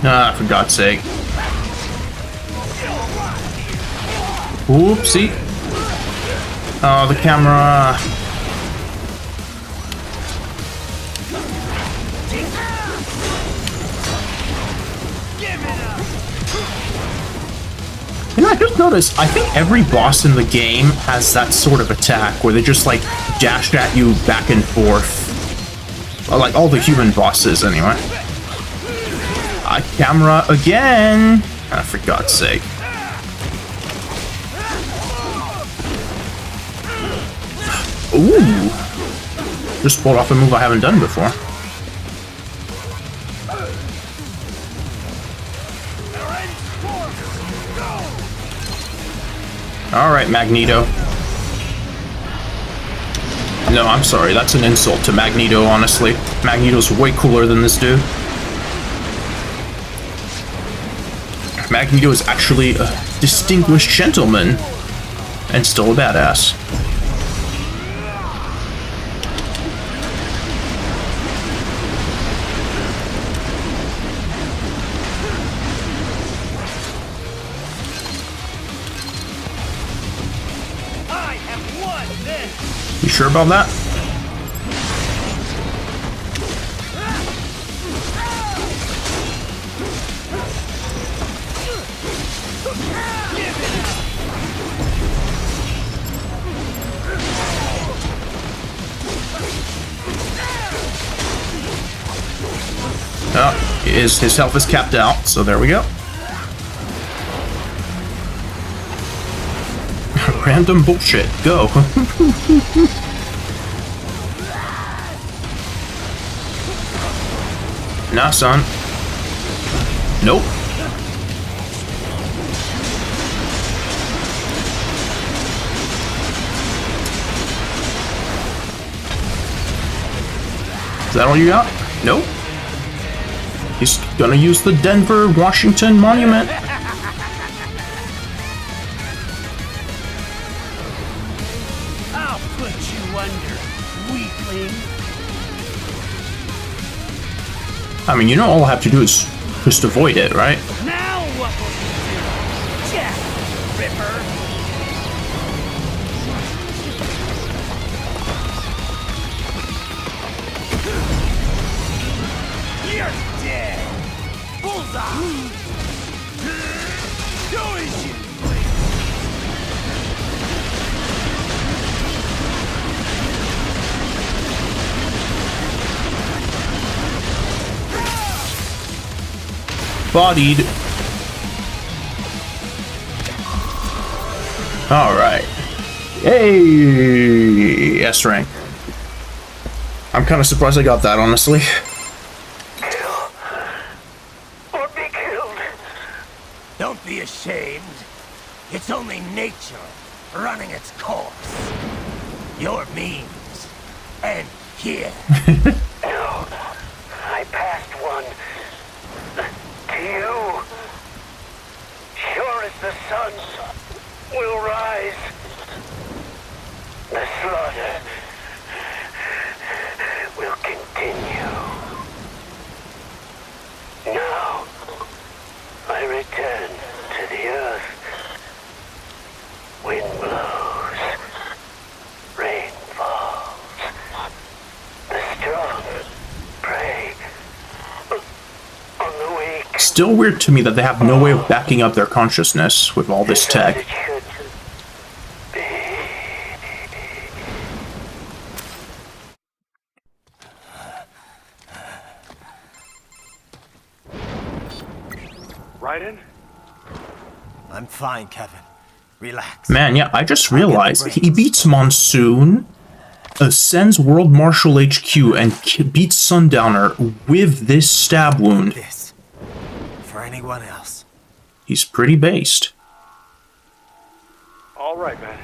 A: Ah, for God's sake. Oopsie. Oh, the camera. You know, I just noticed, I think every boss in the game has that sort of attack where they just, like, dash at you back and forth. Like, all the human bosses, anyway. Camera again! Ah, for God's sake. Ooh! Just pulled off a move I haven't done before. Alright, Magneto. No, I'm sorry, that's an insult to Magneto, honestly. Magneto's way cooler than this dude. Magneto is actually a distinguished gentleman, and still a badass.
E: I have won this.
A: You sure about that? His health is capped out, so there we go. Random bullshit. Go. Nah, son. Nope. Is that all you got? Nope. He's gonna use the Denver, Washington monument.
E: I'll put you under, weakling.
A: I mean, you know, all I have to do is just avoid it, right?
E: Now what will you do? Jack Ripper. You're dead. Bullseye. Who is you?
A: Bodied. Alright. Hey! S rank. I'm kind of surprised I got that, honestly.
O: Or be killed.
Q: Don't be ashamed. It's only nature running its course. Your means end here.
O: No, I passed one. To you. Sure as the sun will rise. The slaughter will continue. Now, I return to the earth. Wind blows. Rain falls. The strong prey on the weak.
A: Still weird to me that they have no way of backing up their consciousness with all this tech.
C: Raiden? I'm fine, Kevin. Relax.
A: Man, yeah, I just realized he beats Monsoon, ascends World Marshal HQ, and beats Sundowner with this stab wound.
C: This. For anyone else.
A: He's pretty based.
G: All right, man.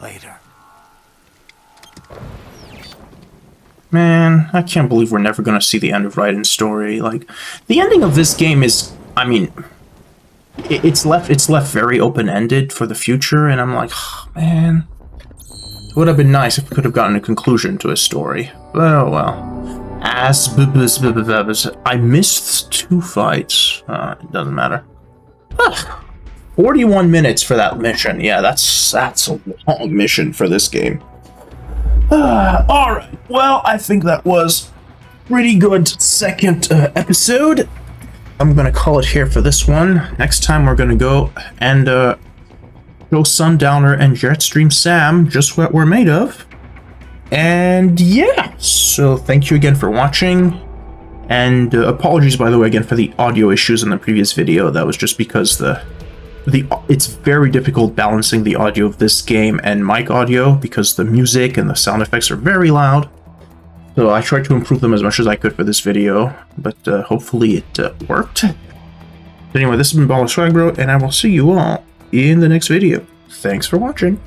C: Later.
A: Man, I can't believe we're never gonna see the end of Raiden's story. Like, the ending of this game is, I mean, it's left very open-ended for the future, and I'm like, oh, man, it would have been nice if we could have gotten a conclusion to his story. But oh well. I missed 2 fights. It doesn't matter. 41 minutes for that mission. Yeah, that's a long mission for this game. Alright, well, I think that was pretty good second episode. I'm gonna call it here for this one. Next time we're gonna go and show Sundowner and Jetstream Sam just what we're made of. And yeah, so thank you again for watching. And apologies, by the way, again for the audio issues in the previous video. That was just because it's very difficult balancing the audio of this game and mic audio because the music and the sound effects are very loud. So I tried to improve them as much as I could for this video, but hopefully it worked. Anyway, this has been Swagbro, and I will see you all in the next video. Thanks for watching.